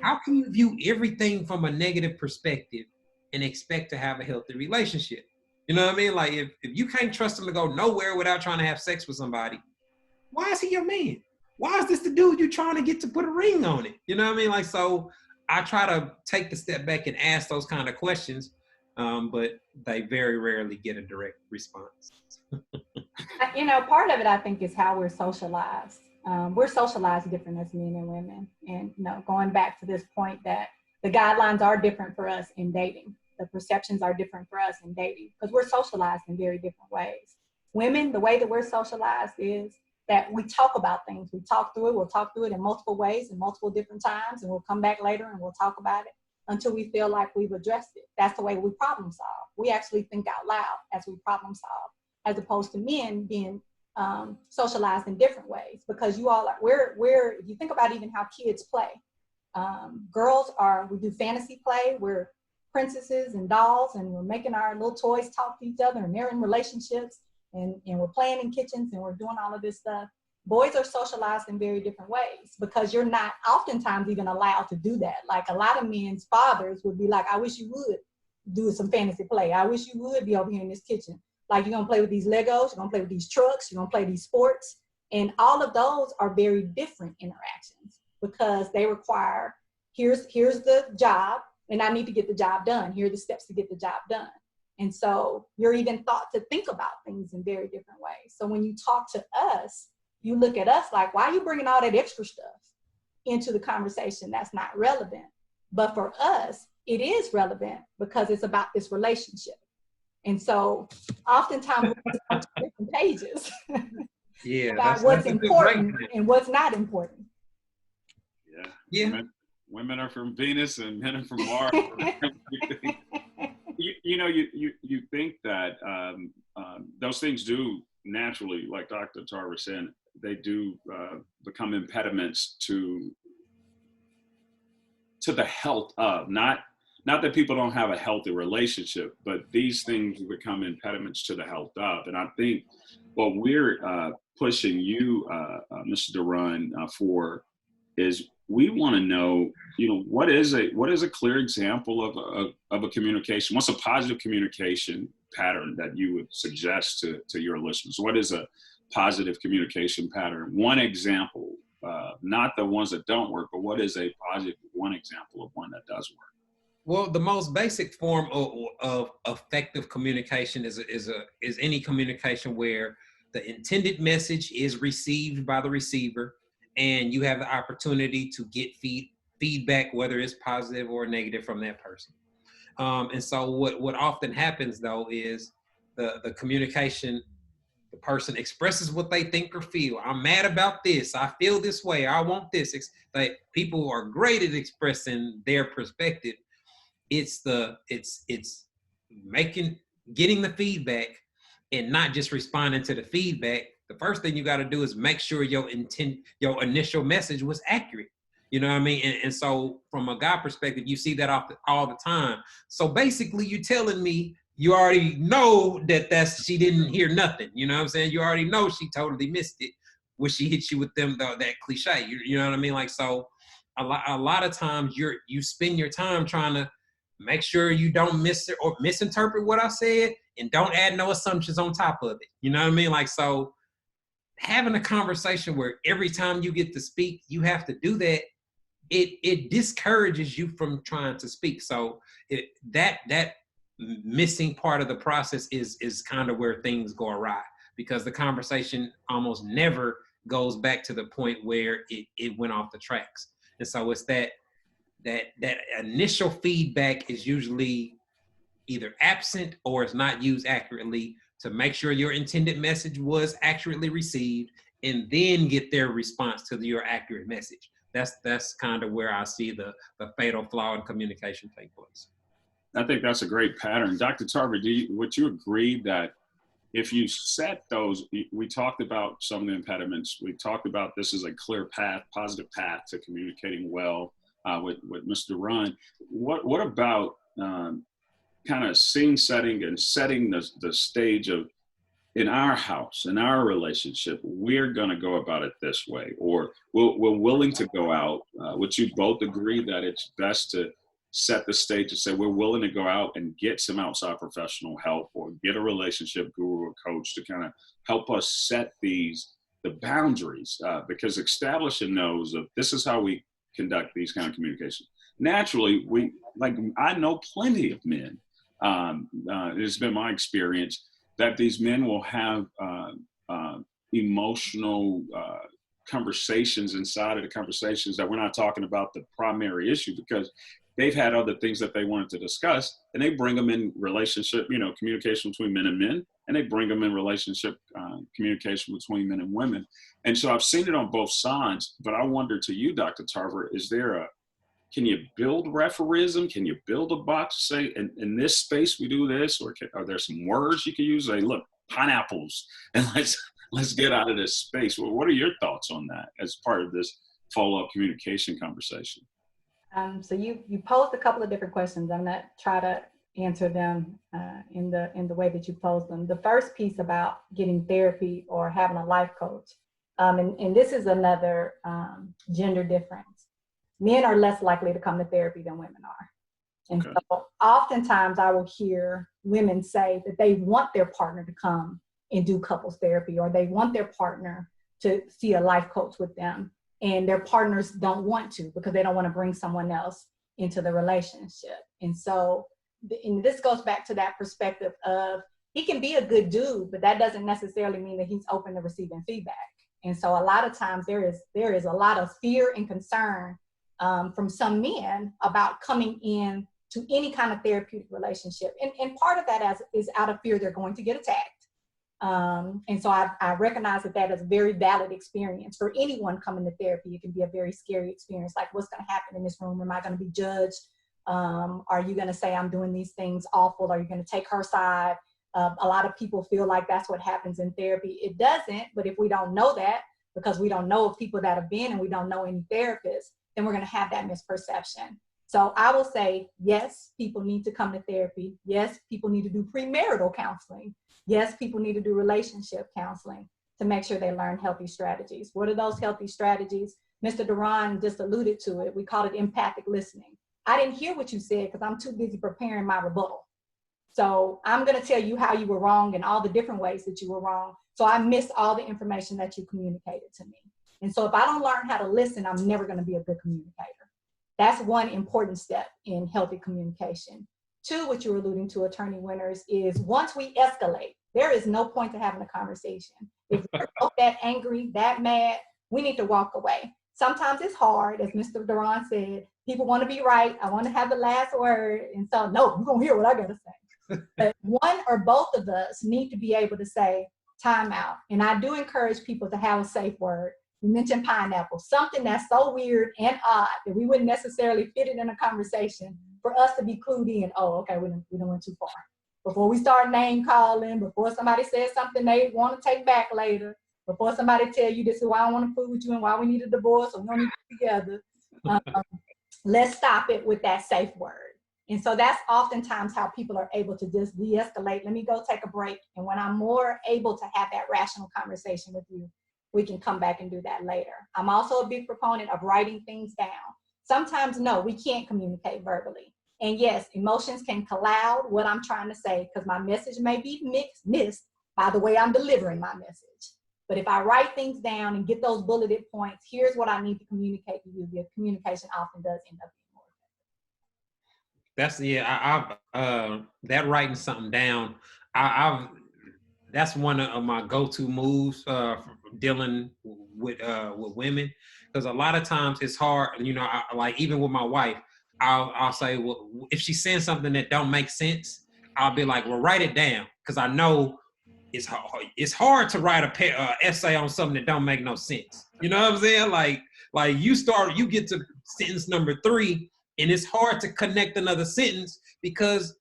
how can you view everything from a negative perspective and expect to have a healthy relationship? You know what I mean? Like if you can't trust him to go nowhere without trying to have sex with somebody, why is he your man? Why is this the dude you're trying to get to put a ring on it? You know what I mean? Like, so I try to take the step back and ask those kind of questions, but they very rarely get a direct response. You know, part of it, I think, is how we're socialized. We're socialized different as men and women. And, you know, going back to this point that the guidelines are different for us in dating. The perceptions are different for us in dating because we're socialized in very different ways. Women, the way that we're socialized is that we talk about things. We talk through it. We'll talk through it in multiple ways, in multiple different times, and we'll come back later and we'll talk about it until we feel like we've addressed it. That's the way we problem solve. We actually think out loud as we problem solve, as opposed to men being socialized in different ways. Because you all are, we're if you think about even how kids play, girls we do fantasy play. We're princesses and dolls, and we're making our little toys talk to each other, and they're in relationships. And we're playing in kitchens and we're doing all of this stuff. Boys are socialized in very different ways because you're not oftentimes even allowed to do that. Like a lot of men's fathers would be like, I wish you would do some fantasy play. I wish you would be over here in this kitchen. Like you're gonna play with these Legos, you're gonna play with these trucks, you're gonna play these sports. And all of those are very different interactions because they require, here's the job and I need to get the job done. Here are the steps to get the job done. And so you're even thought to think about things in very different ways. So when you talk to us, you look at us like, why are you bringing all that extra stuff into the conversation that's not relevant? But for us, it is relevant because it's about this relationship. And so oftentimes we're on different pages about what's important and what's not important. Yeah. Women are from Venus and men are from Mars. You think that those things do naturally, like Dr. Tarver said, they do become impediments to the health of, not that people don't have a healthy relationship, but these things become impediments to the health of. And I think what we're pushing you, Mr. DeRon, for is we want to know, what is a clear example of a communication? What's a positive communication pattern that you would suggest to your listeners? What is a positive communication pattern? One example, not the ones that don't work, but what is a positive one example of one that does work? Well, the most basic form of effective communication is any communication where the intended message is received by the receiver, and you have the opportunity to get feedback, whether it's positive or negative, from that person. And so what often happens, though, is the communication, the person expresses what they think or feel. I'm mad about this. I feel this way. I want this. Like, people are great at expressing their perspective. It's getting the feedback and not just responding to the feedback. The first thing you got to do is make sure your initial message was accurate. You know what I mean? And so from a guy perspective, you see that all the time. So basically you're telling me you already know that she didn't hear nothing. You know what I'm saying? You already know she totally missed it when she hit you with that cliche. You know what I mean? Like, so a lot of times you spend your time trying to make sure you don't misinterpret what I said, and don't add no assumptions on top of it. You know what I mean? Like, so having a conversation where every time you get to speak, you have to do that, it discourages you from trying to speak. So that missing part of the process is kind of where things go awry, because the conversation almost never goes back to the point where it went off the tracks. And so it's that initial feedback is usually either absent or it's not used accurately to make sure your intended message was accurately received, and then get their response to your accurate message. That's kind of where I see the fatal flaw in communication take place. I think that's a great pattern. Dr. Tarver, would you agree that if you set those, we talked about some of the impediments, we talked about this is a clear path, positive path to communicating well with Mr. DeRon. What about kind of scene setting and setting the stage of, in our house, in our relationship, we're going to go about it this way, or we're willing to go out. Would you both agree that it's best to set the stage and say we're willing to go out and get some outside professional help or get a relationship guru or coach to kind of help us set the boundaries, because establishing those of this is how we conduct these kind of communication. Naturally, I know plenty of men. It's been my experience that these men will have emotional conversations inside of the conversations that we're not talking about the primary issue, because they've had other things that they wanted to discuss, and they bring them in relationship, communication between men and men, and they bring them in relationship communication between men and women. And so I've seen it on both sides, but I wonder to you, Dr. Tarver, can you build refereeism? Can you build a box to say, in this space we do this, or are there some words you can use? Say, look, pineapples, and let's get out of this space. Well, what are your thoughts on that as part of this follow-up communication conversation? So you posed a couple of different questions. I'm going to try to answer them in the way that you posed them. The first piece about getting therapy or having a life coach, and this is another gender difference. Men are less likely to come to therapy than women are. And okay. So oftentimes I will hear women say that they want their partner to come and do couples therapy, or they want their partner to see a life coach with them, and their partners don't want to because they don't want to bring someone else into the relationship. And so and this goes back to that perspective of he can be a good dude, but that doesn't necessarily mean that he's open to receiving feedback. And so a lot of times there is a lot of fear and concern from some men about coming in to any kind of therapeutic relationship. And part of that is out of fear they're going to get attacked. And so I recognize that is a very valid experience for anyone coming to therapy. It can be a very scary experience. Like, what's going to happen in this room? Am I going to be judged? Are you going to say I'm doing these things awful? Are you going to take her side? A lot of people feel like that's what happens in therapy. It doesn't, but if we don't know that, because we don't know of people that have been and we don't know any therapists, then we're going to have that misperception. So I will say, yes, people need to come to therapy. Yes, people need to do premarital counseling. Yes, people need to do relationship counseling to make sure they learn healthy strategies. What are those healthy strategies? Mr. DeRon just alluded to it. We call it empathic listening. I didn't hear what you said because I'm too busy preparing my rebuttal. So I'm going to tell you how you were wrong and all the different ways that you were wrong. So I missed all the information that you communicated to me. And so if I don't learn how to listen, I'm never going to be a good communicator. That's one important step in healthy communication. Two, what you're alluding to, Attorney Winters, is once we escalate, there is no point to having a conversation. If we're both that angry, that mad, we need to walk away. Sometimes it's hard, as Mr. DeRon said. People want to be right. I want to have the last word. And so, no, you're going to hear what I got to say. But one or both of us need to be able to say, time out. And I do encourage people to have a safe word. You mentioned pineapple, something that's so weird and odd that we wouldn't necessarily fit it in a conversation for us to be clued in. Oh, okay, we don't went too far. Before we start name calling, before somebody says something they want to take back later, before somebody tell you this is why I want to fool with you and why we need a divorce or we don't need to be together, let's stop it with that safe word. And so that's oftentimes how people are able to just de-escalate. Let me go take a break. And when I'm more able to have that rational conversation with you, we can come back and do that later. I'm also a big proponent of writing things down. Sometimes, no, we can't communicate verbally. And yes, emotions can cloud what I'm trying to say because my message may be missed by the way I'm delivering my message. But if I write things down and get those bulleted points, here's what I need to communicate to you. The communication often does end up being more effective. That's, that writing something down, that's one of my go-to moves for dealing with women, because a lot of times it's hard. Like even with my wife, I'll say, well, if she's saying something that don't make sense, I'll be like, well, write it down, because I know it's hard to write a essay on something that don't make no sense. You know what I'm saying? Like you get to sentence number 3, and it's hard to connect another sentence because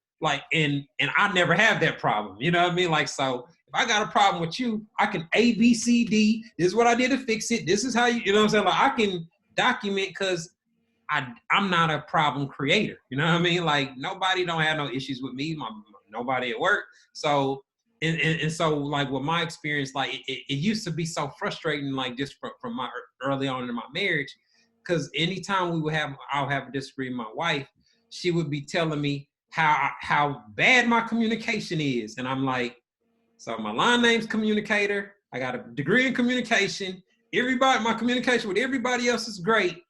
and I never have that problem. You know what I mean? Like, so if I got a problem with you, I can A, B, C, D. This is what I did to fix it. This is how you know what I'm saying? Like, I can document because I'm not a problem creator. You know what I mean? Like, nobody don't have no issues with me. Nobody at work. So, and so, like, with my experience, like, it used to be so frustrating, like, just from my early on in my marriage, because anytime I'll have a disagreement with my wife, she would be telling me how bad my communication is. And I'm like, so my line name's communicator. I got a degree in communication. My communication with everybody else is great.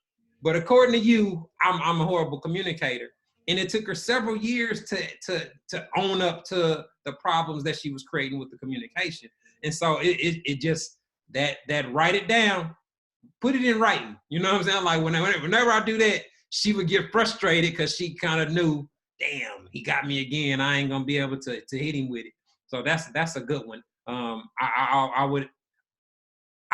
But according to you, I'm a horrible communicator. And it took her several years to own up to the problems that she was creating with the communication. And so it just, that write it down, put it in writing. You know what I'm saying? Like whenever I do that, she would get frustrated because she kind of knew, damn, he got me again. I ain't gonna be able to hit him with it. So that's a good one. I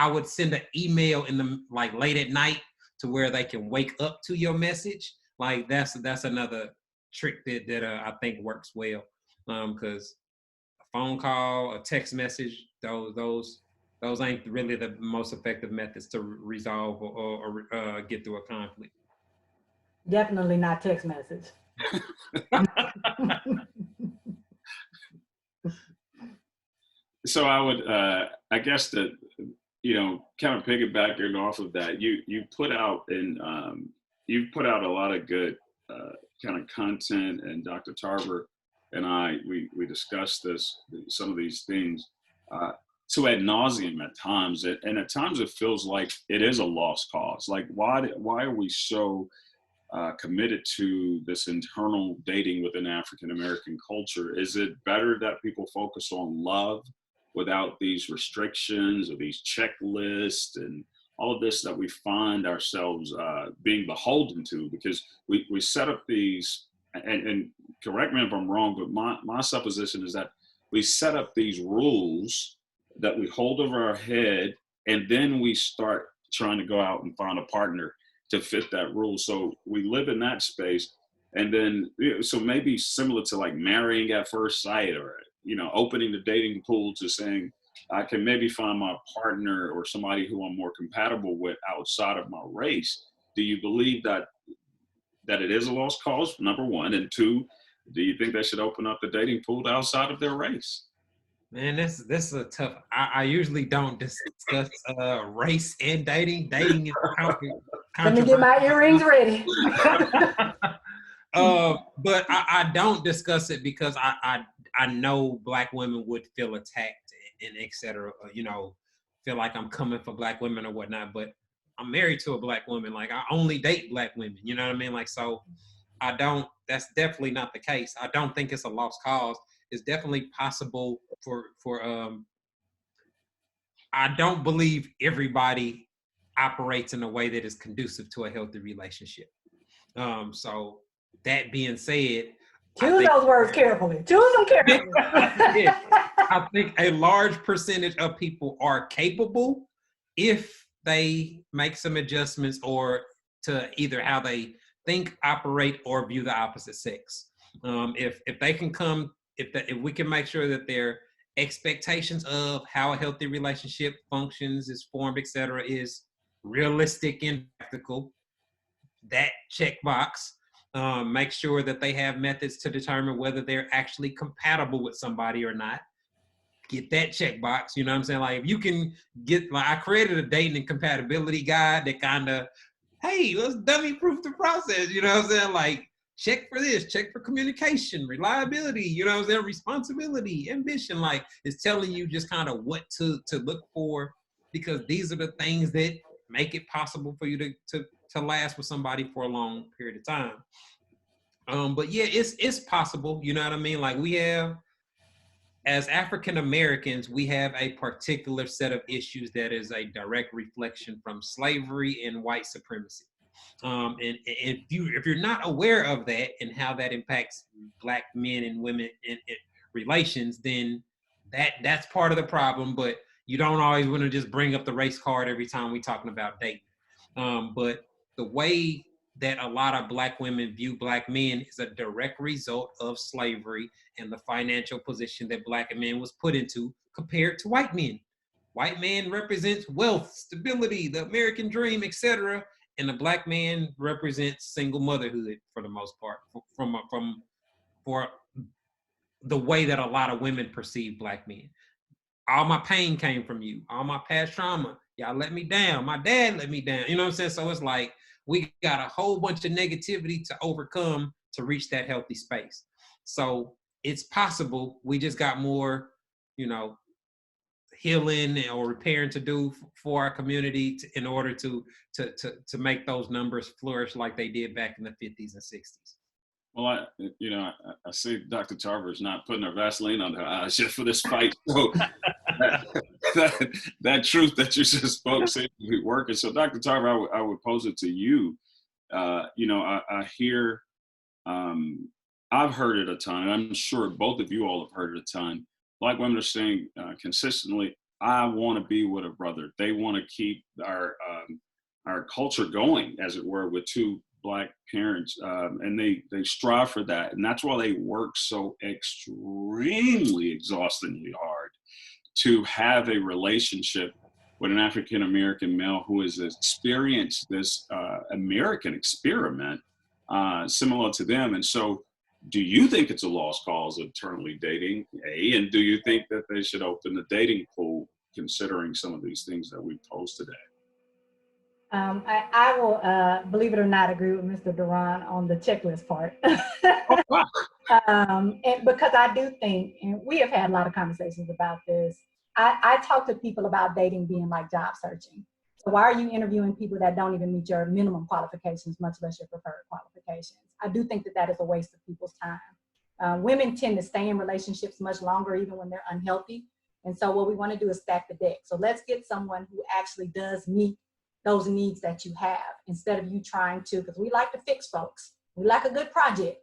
would send an email in the like late at night to where they can wake up to your message. Like that's another trick that I think works well. Because a phone call, a text message, those ain't really the most effective methods to resolve or get through a conflict. Definitely not text message. So I would, I guess that, kind of piggybacking off of that, you put out you've put out a lot of good kind of content, and Dr. Tarver and I, we discussed some of these things to ad nauseum at times, and at times it feels like it is a lost cause. Like why are we so committed to this internal dating within African American culture? Is it better that people focus on love without these restrictions or these checklists and all of this that we find ourselves being beholden to? Because we set up these, and correct me if I'm wrong, but my supposition is that we set up these rules that we hold over our head, and then we start trying to go out and find a partner to fit that rule. So we live in that space. And then, so maybe similar to like marrying at first sight, or, opening the dating pool to saying, I can maybe find my partner or somebody who I'm more compatible with outside of my race. Do you believe that it is a lost cause, number one? And two, do you think they should open up the dating pool to outside of their race? Man, this is a tough. I usually don't discuss race and dating. Dating is Let me get my earrings ready. But I don't discuss it because I know Black women would feel attacked and et cetera. Feel like I'm coming for Black women or whatnot. But I'm married to a Black woman. Like I only date Black women. You know what I mean? Like, so I don't. That's definitely not the case. I don't think it's a lost cause. It's definitely possible for I don't believe everybody operates in a way that is conducive to a healthy relationship. So that being said, choose those words carefully. Choose them carefully. I think a large percentage of people are capable if they make some adjustments or to either how they think, operate, or view the opposite sex. If they can come, if we can make sure that their expectations of how a healthy relationship functions, is formed, et cetera, is realistic and practical, that checkbox. Make sure that they have methods to determine whether they're actually compatible with somebody or not. Get that checkbox. You know what I'm saying? Like if you can get, like I created a dating and compatibility guide that kind of, hey, let's dummy proof the process. You know what I'm saying? Like check for this, check for communication, reliability, you know what I'm saying? Responsibility, ambition. Like it's telling you just kind of what to look for, because these are the things that make it possible for you to last with somebody for a long period of time. But yeah, it's possible, you know what I mean? Like we have, as African Americans, we have a particular set of issues that is a direct reflection from slavery and white supremacy. And if you're not aware of that and how that impacts Black men and women in relations, then that's part of the problem. But you don't always want to just bring up the race card every time we're talking about dating. But the way that a lot of Black women view Black men is a direct result of slavery and the financial position that Black men was put into compared to white men. White man represents wealth, stability, the American dream, etc., and the Black man represents single motherhood for the most part, for the way that a lot of women perceive Black men. All my pain came from you. All my past trauma. Y'all let me down. My dad let me down. You know what I'm saying? So it's like we got a whole bunch of negativity to overcome reach that healthy space. So it's possible. We just got more, healing or repairing to do for our community in order to make those numbers flourish like they did back in the 50s and 60s. Well, I see Dr. Tarver is not putting her Vaseline on her eyes just for this fight. So that truth that you just spoke seems to be working. So, Dr. Tarver, I would pose it to you. I hear, I've heard it a ton, and I'm sure both of you all have heard it a ton. Black women are saying consistently, I want to be with a brother. They want to keep our culture going, as it were, with two Black parents, and they strive for that. And that's why they work so extremely exhaustingly hard to have a relationship with an African-American male who has experienced this American experiment similar to them. And so, do you think it's a lost cause eternally dating, A? And do you think that they should open the dating pool, considering some of these things that we posed today? I will, believe it or not, agree with Mr. DeRon on the checklist part. And because I do think, and we have had a lot of conversations about this, I talk to people about dating being like job searching. So why are you interviewing people that don't even meet your minimum qualifications, much less your preferred qualifications? I do think that is a waste of people's time. Women tend to stay in relationships much longer, even when they're unhealthy. And so what we want to do is stack the deck. So let's get someone who actually does meet those needs that you have, instead of you trying to, because we like to fix folks. We like a good project.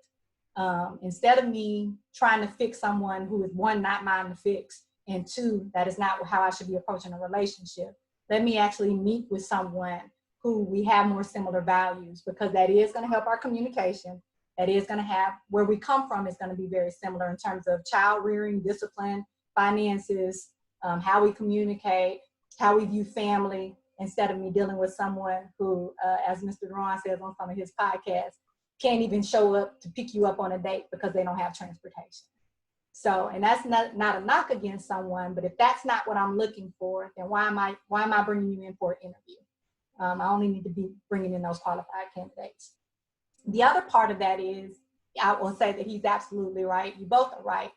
Instead of me trying to fix someone who is, one, not mine to fix, and two, that is not how I should be approaching a relationship. Let me actually meet with someone who we have more similar values, because that is going to help our communication. That is going to have, where we come from is going to be very similar in terms of child rearing, discipline, finances, how we communicate, how we view family, instead of me dealing with someone who, as Mr. DeRon says on some of his podcasts, can't even show up to pick you up on a date because they don't have transportation. So, and that's not a knock against someone, but if that's not what I'm looking for, then why am I bringing you in for an interview? I only need to be bringing in those qualified candidates. The other part of that is, I will say that he's absolutely right. You both are right.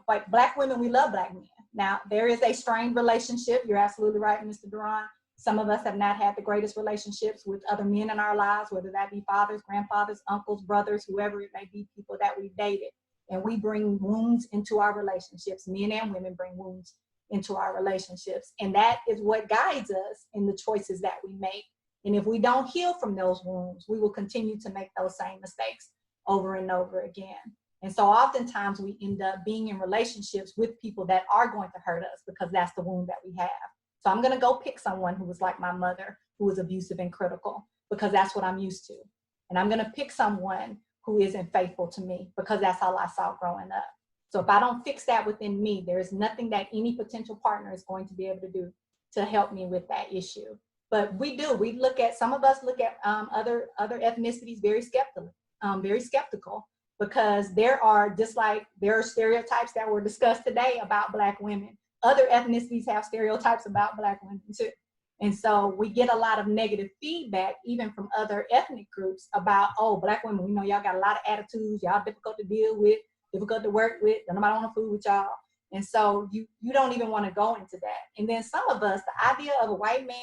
Like Black women, we love Black men. Now, there is a strained relationship. You're absolutely right, Mr. DeRon. Some of us have not had the greatest relationships with other men in our lives, whether that be fathers, grandfathers, uncles, brothers, whoever it may be, people that we've dated. And we bring wounds into our relationships. Men and women bring wounds into our relationships. And that is what guides us in the choices that we make. And if we don't heal from those wounds, we will continue to make those same mistakes over and over again. And so oftentimes we end up being in relationships with people that are going to hurt us, because that's the wound that we have. So I'm going to go pick someone who was like my mother, who was abusive and critical, because that's what I'm used to. And I'm going to pick someone who isn't faithful to me, because that's all I saw growing up. So if I don't fix that within me, there's nothing that any potential partner is going to be able to do to help me with that issue. But some of us look at other ethnicities very skeptical, because there are stereotypes that were discussed today about Black women. Other ethnicities have stereotypes about Black women too. And so we get a lot of negative feedback, even from other ethnic groups, about, oh, Black women, we know y'all got a lot of attitudes, y'all difficult to deal with, difficult to work with, nobody want to fool with y'all. And so you don't even want to go into that. And then some of us, the idea of a white man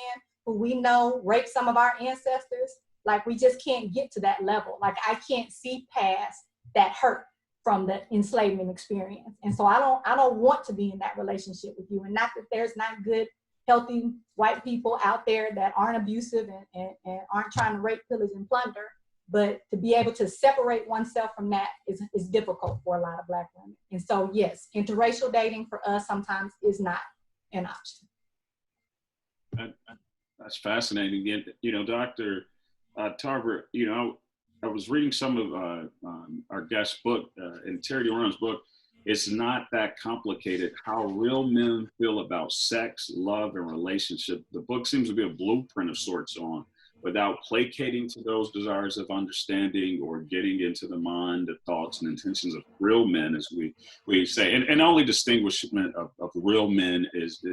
who we know raped some of our ancestors, like we just can't get to that level. Like I can't see past that hurt from the enslavement experience. And so I don't want to be in that relationship with you. And not that there's not good, healthy white people out there that aren't abusive and aren't trying to rape, pillage, and plunder. But to be able to separate oneself from that is difficult for a lot of Black women. And so, yes, interracial dating for us sometimes is not an option. That's fascinating. And, Dr. Tarver, I was reading some of our guest's book, in Terry DeRon's book. It's not that complicated how real men feel about sex, love, and relationship. The book seems to be a blueprint of sorts on, without placating to those desires of understanding or getting into the mind, the thoughts and intentions of real men, as we say. And only distinguishment of real men is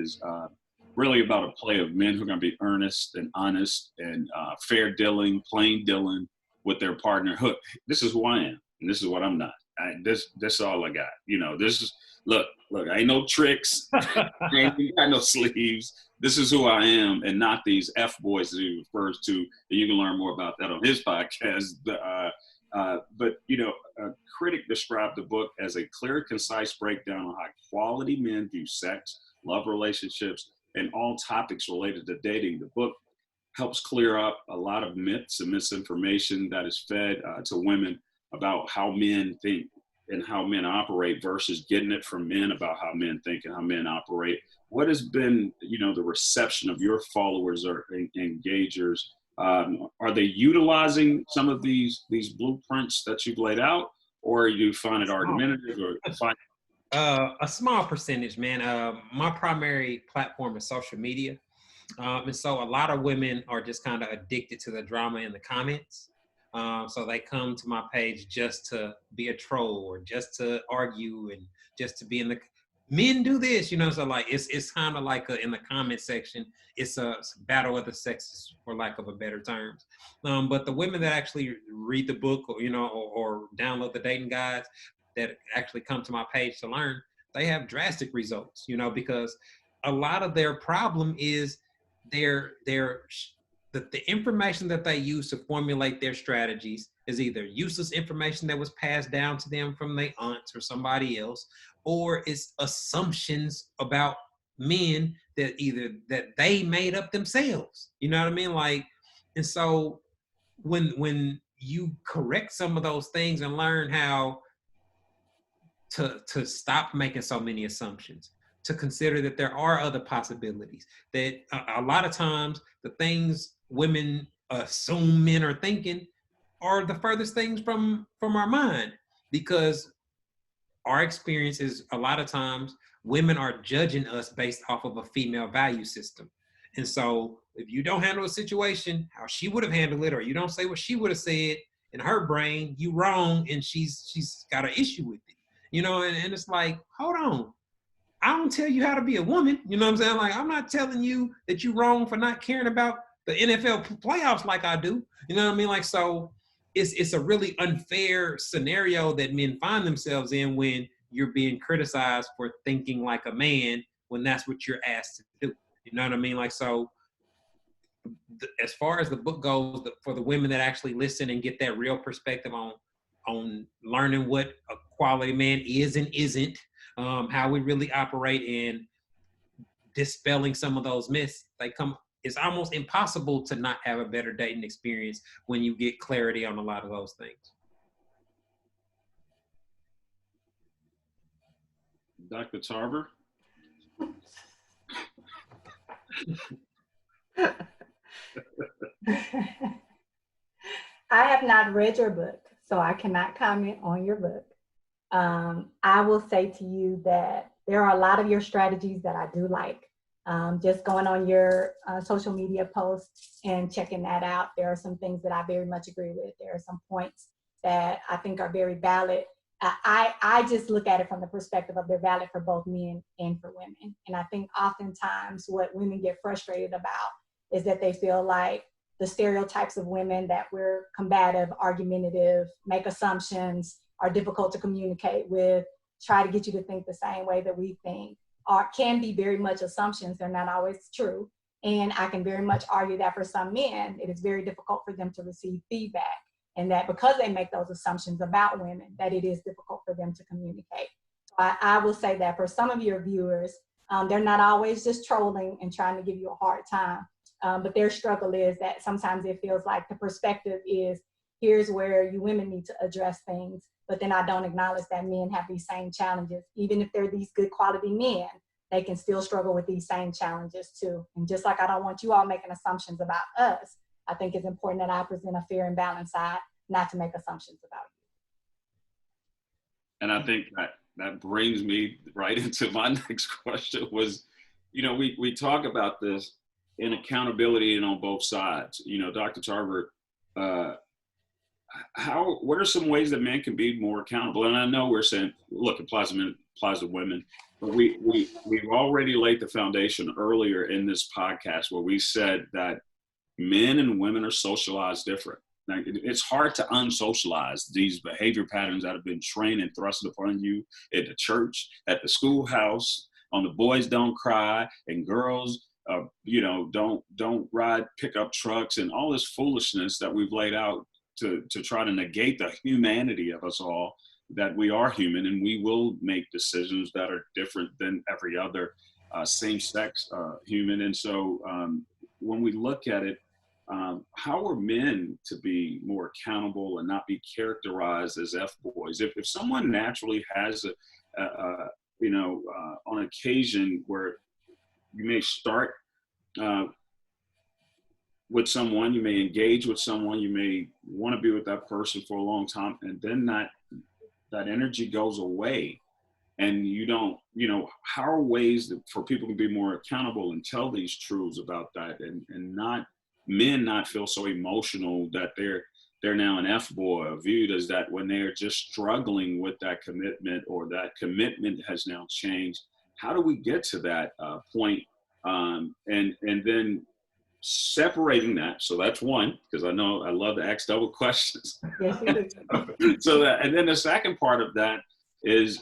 really about a play of men who are going to be earnest and honest and fair dealing, plain dealing, with their partner. This is who I am, and this is what I'm not. This is all I got. This is look. I ain't no tricks. I ain't got no sleeves. This is who I am, and not these F boys that he refers to. And you can learn more about that on his podcast. But a critic described the book as a clear, concise breakdown on how quality men view sex, love relationships, and all topics related to dating. The book helps clear up a lot of myths and misinformation that is fed to women about how men think and how men operate versus getting it from men about how men think and how men operate. What has been, the reception of your followers or engagers? Are they utilizing some of these blueprints that you've laid out, or you find it argumentative, or find a small percentage, man. My primary platform is social media. And so a lot of women are just kind of addicted to the drama in the comments. So they come to my page just to be a troll or just to argue and just to be in the men do this, so like it's kind of like in the comment section, it's a battle of the sexes, for lack of a better terms. But the women that actually read the book or download the dating guides that actually come to my page to learn, they have drastic results, because a lot of their problem is the information that they use to formulate their strategies is either useless information that was passed down to them from their aunts or somebody else, or it's assumptions about men that they made up themselves. You know what I mean? Like, and so when you correct some of those things and learn how to stop making so many assumptions, to consider that there are other possibilities, that a lot of times the things women assume men are thinking are the furthest things from our mind, because our experience is a lot of times women are judging us based off of a female value system. And so if you don't handle a situation how she would have handled it, or you don't say what she would have said in her brain, you wrong, and she's got an issue with it. And it's like, hold on. I don't tell you how to be a woman. You know what I'm saying? Like, I'm not telling you that you're wrong for not caring about the NFL playoffs like I do. You know what I mean? Like, so it's a really unfair scenario that men find themselves in when you're being criticized for thinking like a man when that's what you're asked to do. You know what I mean? Like, so as far as the book goes, for the women that actually listen and get that real perspective on learning what a quality man is and isn't, how we really operate, and dispelling some of those myths, it's almost impossible to not have a better dating experience when you get clarity on a lot of those things. Dr. Tarver? I have not read your book, so I cannot comment on your book. I will say to you that there are a lot of your strategies that I do like. Just going on your social media posts and checking that out, there are some things that I very much agree with. There are some points that I think are very valid. I just look at it from the perspective of they're valid for both men and for women. And I think oftentimes what women get frustrated about is that they feel like the stereotypes of women, that we're combative, argumentative, make assumptions, are difficult to communicate with, try to get you to think the same way that we think, can be very much assumptions. They're not always true. And I can very much argue that for some men, it is very difficult for them to receive feedback. And that because they make those assumptions about women, that it is difficult for them to communicate. So I will say that for some of your viewers, they're not always just trolling and trying to give you a hard time. But their struggle is that sometimes it feels like the perspective is, here's where you women need to address things. But then I don't acknowledge that men have these same challenges. Even if they're these good quality men, they can still struggle with these same challenges too. And just like I don't want you all making assumptions about us, I think it's important that I present a fair and balanced side, not to make assumptions about you. And I think that brings me right into my next question was, we talk about this in accountability and on both sides. Dr. Tarver, what are some ways that men can be more accountable? And I know we're saying, look, it applies to women, but we've already laid the foundation earlier in this podcast where we said that men and women are socialized different. Like, it's hard to unsocialize these behavior patterns that have been trained and thrust upon you at the church, at the schoolhouse, on the boys don't cry, and girls, don't ride pickup trucks, and all this foolishness that we've laid out to try to negate the humanity of us all, that we are human and we will make decisions that are different than every other same-sex human. And so when we look at it, how are men to be more accountable and not be characterized as F-boys? If someone naturally has on occasion where you may start with someone, you may engage with someone, you may want to be with that person for a long time, and then that energy goes away, and you don't, how are ways for people to be more accountable and tell these truths about that, and men not feel so emotional that they're now an F-boy, or viewed as that when they're just struggling with that commitment, or that commitment has now changed. How do we get to that point? And then separating that. So that's one, because I know I love to ask double questions. Yes, you do. And then the second part of that is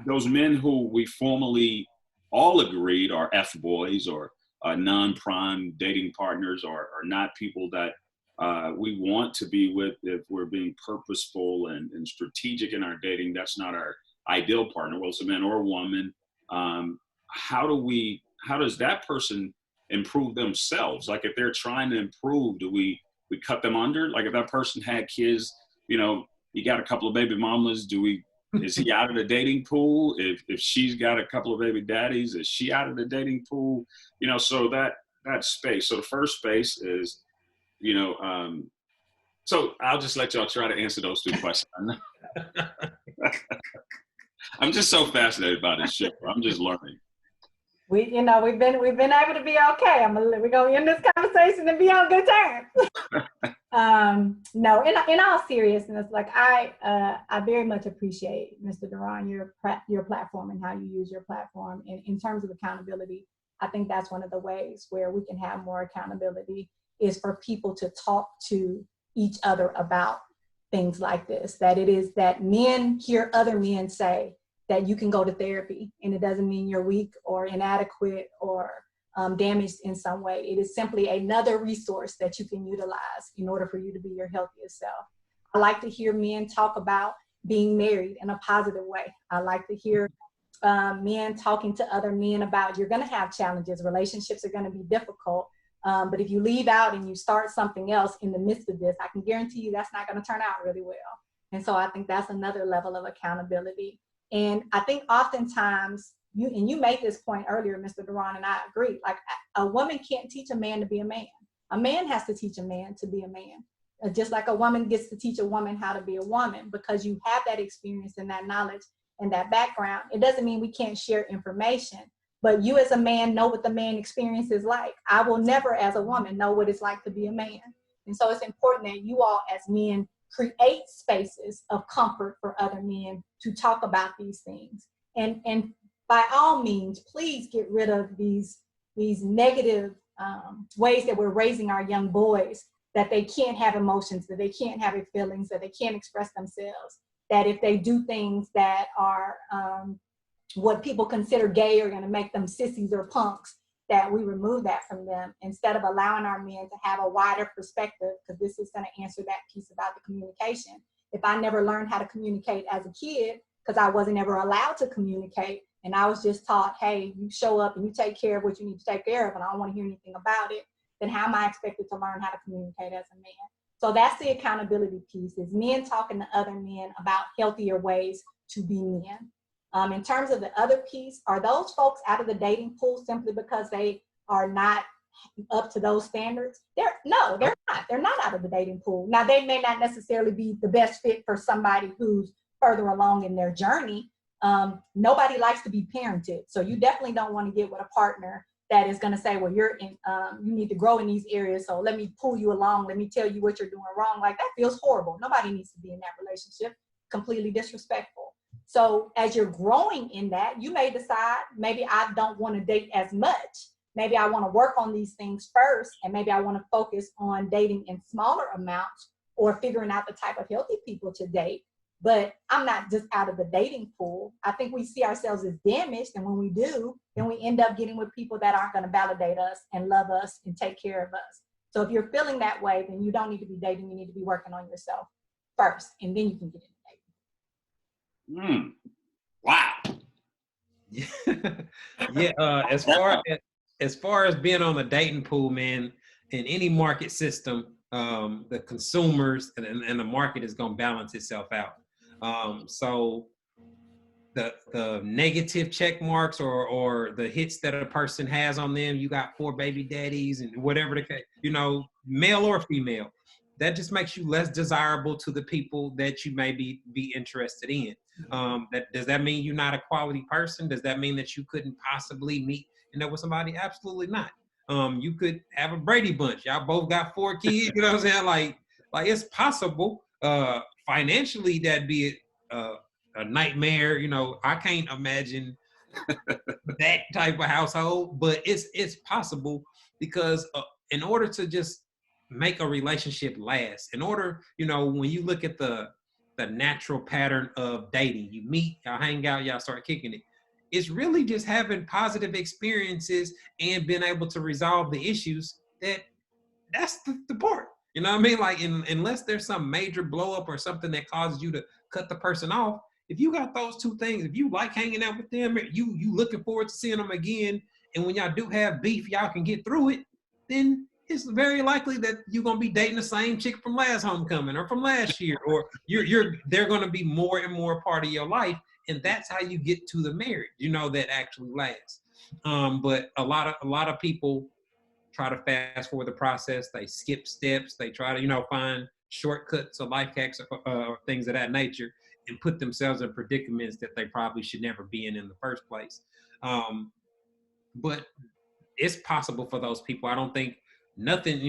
those men who we formally all agreed are F-boys, or non-prime dating partners, or not people that we want to be with if we're being purposeful and strategic in our dating. That's not our ideal partner, whether it's a man or a woman. How does that person improve themselves? Like, if they're trying to improve, do we cut them under? Like, if that person had kids, he got a couple of baby mamas, is he out of the dating pool? If she's got a couple of baby daddies, is she out of the dating pool? So that space. So the first space is, so I'll just let y'all try to answer those two questions. I'm just so fascinated by this shit. I'm just learning. We've been able to be okay. We're gonna end this conversation and be on good terms. No, in all seriousness, like I very much appreciate, Mr. DeRon, your platform and how you use your platform. And in terms of accountability, I think that's one of the ways where we can have more accountability, is for people to talk to each other about things like this. That it is that men hear other men say that you can go to therapy, and it doesn't mean you're weak or inadequate or damaged in some way. It is simply another resource that you can utilize in order for you to be your healthiest self. I like to hear men talk about being married in a positive way. I like to hear men talking to other men about, you're gonna have challenges, relationships are gonna be difficult, but if you leave out and you start something else in the midst of this, I can guarantee you that's not gonna turn out really well. And so I think that's another level of accountability. And I think oftentimes, you made this point earlier, Mr. DeRon, and I agree, like, a woman can't teach a man to be a man. A man has to teach a man to be a man. Just like a woman gets to teach a woman how to be a woman, because you have that experience and that knowledge and that background. It doesn't mean we can't share information, but you as a man know what the man experience is like. I will never, as a woman, know what it's like to be a man. And so it's important that you all as men create spaces of comfort for other men to talk about these things. And by all means, please get rid of these negative ways that we're raising our young boys, that they can't have emotions, that they can't have feelings, that they can't express themselves, that if they do things that are what people consider gay are going to make them sissies or punks, that we remove that from them, instead of allowing our men to have a wider perspective, because this is going to answer that piece about the communication. If I never learned how to communicate as a kid, because I wasn't ever allowed to communicate, and I was just taught, hey, you show up and you take care of what you need to take care of, and I don't want to hear anything about it, then how am I expected to learn how to communicate as a man? So that's the accountability piece, is men talking to other men about healthier ways to be men. In terms of the other piece, are those folks out of the dating pool simply because they are not up to those standards? No, they're not. They're not out of the dating pool. Now, they may not necessarily be the best fit for somebody who's further along in their journey. Nobody likes to be parented. So you definitely don't want to get with a partner that is going to say, well, you need to grow in these areas, so let me pull you along. Let me tell you what you're doing wrong. Like, that feels horrible. Nobody needs to be in that relationship. Completely disrespectful. So as you're growing in that, you may decide, maybe I don't want to date as much, maybe I want to work on these things first, and maybe I want to focus on dating in smaller amounts or figuring out the type of healthy people to date. But I'm not just out of the dating pool. I think we see ourselves as damaged, and when we do, then we end up getting with people that aren't going to validate us and love us and take care of us. So if you're feeling that way, then you don't need to be dating. You need to be working on yourself first, and then you can get into dating. Wow. Yeah. As far as being on the dating pool, man, in any market system, the consumers and the market is going to balance itself out. So the negative check marks or the hits that a person has on them, you got 4 baby daddies and whatever the case, male or female, that just makes you less desirable to the people that you may be interested in. Does that mean you're not a quality person? Does that mean that you couldn't possibly meet with somebody? Absolutely not. You could have a Brady Bunch. Y'all both got 4 kids. You know what I'm saying? Like it's possible. Financially, that'd be a nightmare. I can't imagine that type of household, but it's possible because in order to just make a relationship last, in order, when you look at the natural pattern of dating, you meet, y'all hang out, y'all start kicking it. It's really just having positive experiences and being able to resolve the issues. That's the part. You know what I mean? Like, unless there's some major blow up or something that causes you to cut the person off, if you got those 2 things, if you like hanging out with them, you looking forward to seeing them again, and when y'all do have beef, y'all can get through it, then it's very likely that you're gonna be dating the same chick from last homecoming or from last year, or they're gonna be more and more a part of your life, and that's how you get to the marriage, that actually lasts. But a lot of people try to fast forward the process. They skip steps. They try to, find shortcuts or life hacks or things of that nature, and put themselves in predicaments that they probably should never be in the first place. But it's possible for those people. I don't think nothing,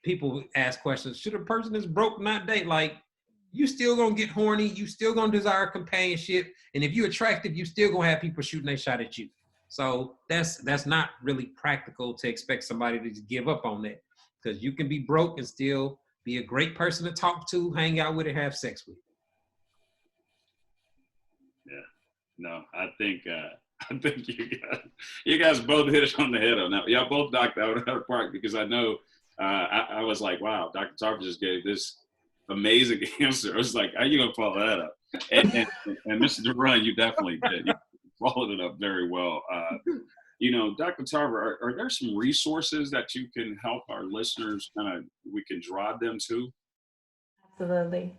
people ask questions, should a person that's broke not date? Like, you still gonna get horny, you still gonna desire companionship, and if you're attractive, you still gonna have people shooting their shot at you. So that's not really practical to expect somebody to just give up on that, because you can be broke and still be a great person to talk to, hang out with, and have sex with. Yeah, no, I think you guys both hit it on the head on that. Y'all both knocked out of the park, because I know I was like, wow, Dr. Tarver just gave this amazing answer. I was like, how are you gonna follow that up? And Mr. DeRon, you definitely did. You followed it up very well. Dr. Tarver, are there some resources that you can help our listeners we can drive them to? Absolutely.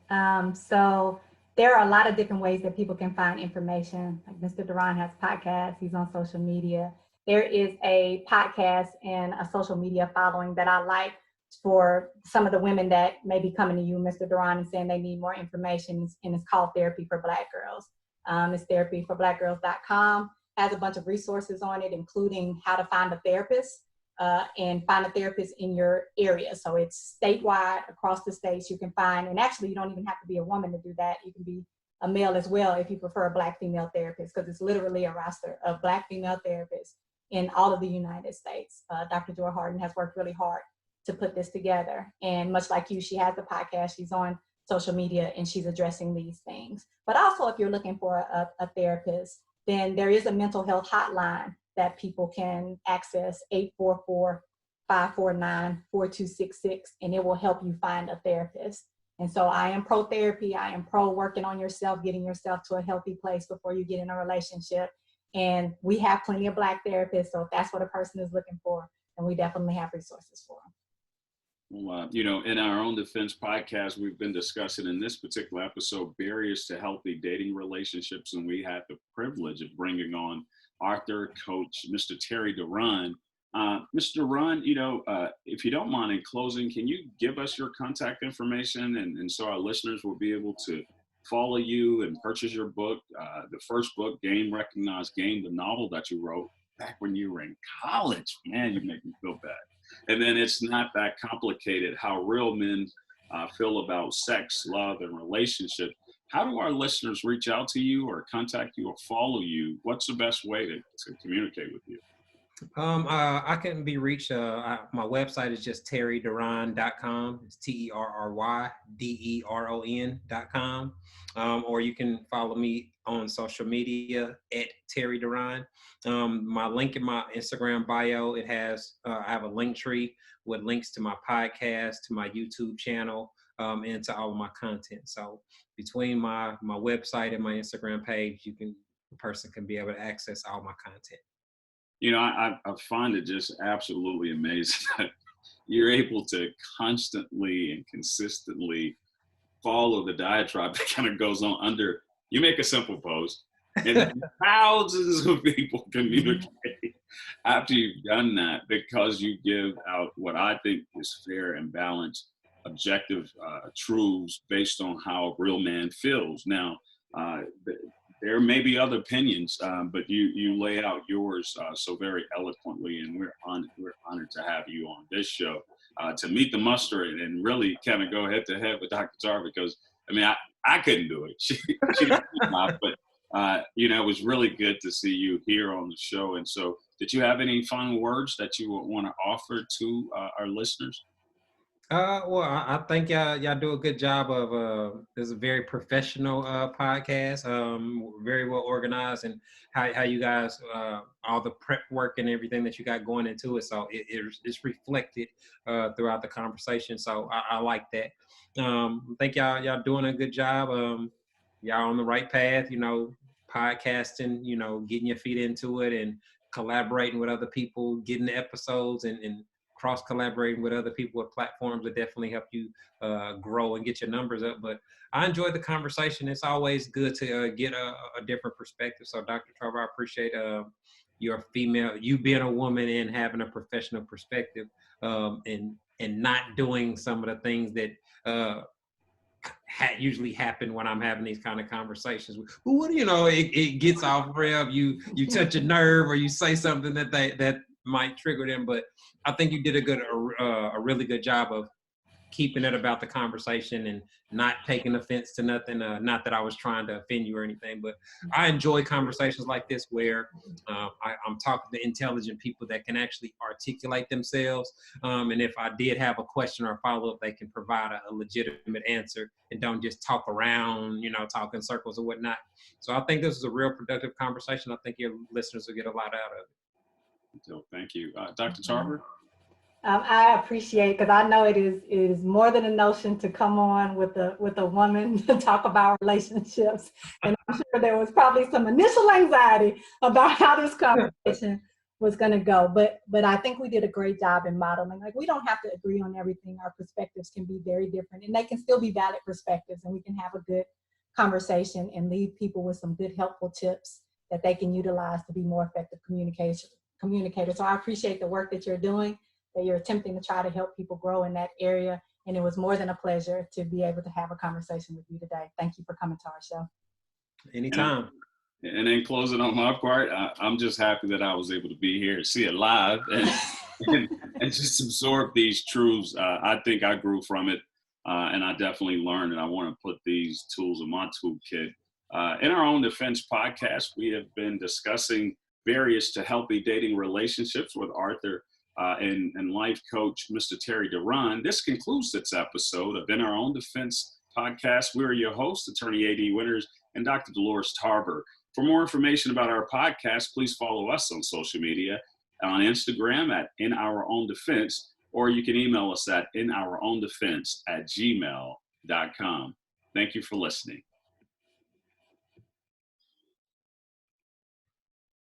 So there are a lot of different ways that people can find information. Like Mr. DeRon has podcasts, he's on social media. There is a podcast and a social media following that I like for some of the women that may be coming to you, Mr. DeRon, and saying they need more information, and it's called Therapy for Black Girls. It's therapyforblackgirls.com, has a bunch of resources on it, including how to find a therapist and find a therapist in your area. So it's statewide, across the states you can find, and actually you don't even have to be a woman to do that. You can be a male as well if you prefer a Black female therapist, because it's literally a roster of Black female therapists in all of the United States. Dr. Joy Harden has worked really hard to put this together. And much like you, she has a podcast, she's on social media, and she's addressing these things. But also, if you're looking for a therapist, then there is a mental health hotline that people can access, 844-549-4266, and it will help you find a therapist. And so I am pro therapy. I am pro working on yourself, getting yourself to a healthy place before you get in a relationship. And we have plenty of Black therapists. So if that's what a person is looking for, then we definitely have resources for them. Well, in our own defense podcast, we've been discussing in this particular episode barriers to healthy dating relationships, and we had the privilege of bringing on author, coach, Mr. Terry DeRon. Mr. DeRon, if you don't mind, in closing, can you give us your contact information, and so our listeners will be able to follow you and purchase your book, the first book, Game Recognized Game, the novel that you wrote back when you were in college. Man, you make me feel bad. And then It's Not That Complicated, How Real Men Feel About Sex, Love, and Relationship. How do our listeners reach out to you or contact you or follow you? What's the best way to communicate with you? I can be reached. My website is just terryderon.com. It's TerryDeron.com. Or you can follow me on social media at Terry DeRon. My link in my Instagram bio, it has, I have a link tree with links to my podcast, to my YouTube channel, and to all of my content. So between my website and my Instagram page, the person can be able to access all my content. You know, I find it just absolutely amazing that you're able to constantly and consistently follow the diatribe that kind of goes on under. You make a simple post, and thousands of people communicate after you've done that, because you give out what I think is fair and balanced, objective truths based on how a real man feels. Now, there may be other opinions, but you lay out yours so very eloquently, and we're honored to have you on this show to meet the muster and really kind of go head to head with Dr. Tarver, because I mean I couldn't do it. She not, but you know, it was really good to see you here on the show. And so, did you have any final words that you would want to offer to our listeners? Well, I think y'all do a good job of this is a very professional podcast, very well organized, and how you guys all the prep work and everything that you got going into it. So it's reflected throughout the conversation. So I like that. I think y'all doing a good job. Y'all on the right path. You know, podcasting. You know, getting your feet into it and collaborating with other people, getting the episodes and cross collaborating with other people with platforms that definitely help you grow and get your numbers up. But I enjoyed the conversation. It's always good to get a different perspective. So Dr. Tarver, I appreciate you being a woman and having a professional perspective, and not doing some of the things that usually happen when I'm having these kind of conversations. What you know, it gets off rev. You touch a nerve or you say something that might trigger them. But I think you did a really good job of keeping it about the conversation and not taking offense to nothing. Not that I was trying to offend you or anything, but I enjoy conversations like this where I'm talking to intelligent people that can actually articulate themselves. And if I did have a question or a follow-up, they can provide a legitimate answer and don't just talk around, talk in circles or whatnot. So I think this is a real productive conversation. I think your listeners will get a lot out of it. So thank you. Dr. Tarver? I appreciate, because I know it is more than a notion to come on with a woman to talk about relationships, and I'm sure there was probably some initial anxiety about how this conversation was going to go. But I think we did a great job in modeling. Like, we don't have to agree on everything. Our perspectives can be very different, and they can still be valid perspectives, and we can have a good conversation and leave people with some good, helpful tips that they can utilize to be more effective communicators. So I appreciate the work that you're doing, that you're attempting to try to help people grow in that area. And it was more than a pleasure to be able to have a conversation with you today. Thank you for coming to our show. Anytime. And then closing on my part, I'm just happy that I was able to be here, see it live, and just absorb these truths. I think I grew from it, and I definitely learned, and I want to put these tools in my toolkit. In our Own Defense podcast, we have been discussing barriers to healthy dating relationships with author and life coach, Mr. Terry DeRon. This concludes this episode of In Our Own Defense podcast. We're your hosts, Attorney A.D. Winters and Dr. Dolores Tarver. For more information about our podcast, please follow us on social media, on Instagram at In Our Own Defense, or you can email us at inourown defense@gmail.com. Thank you for listening.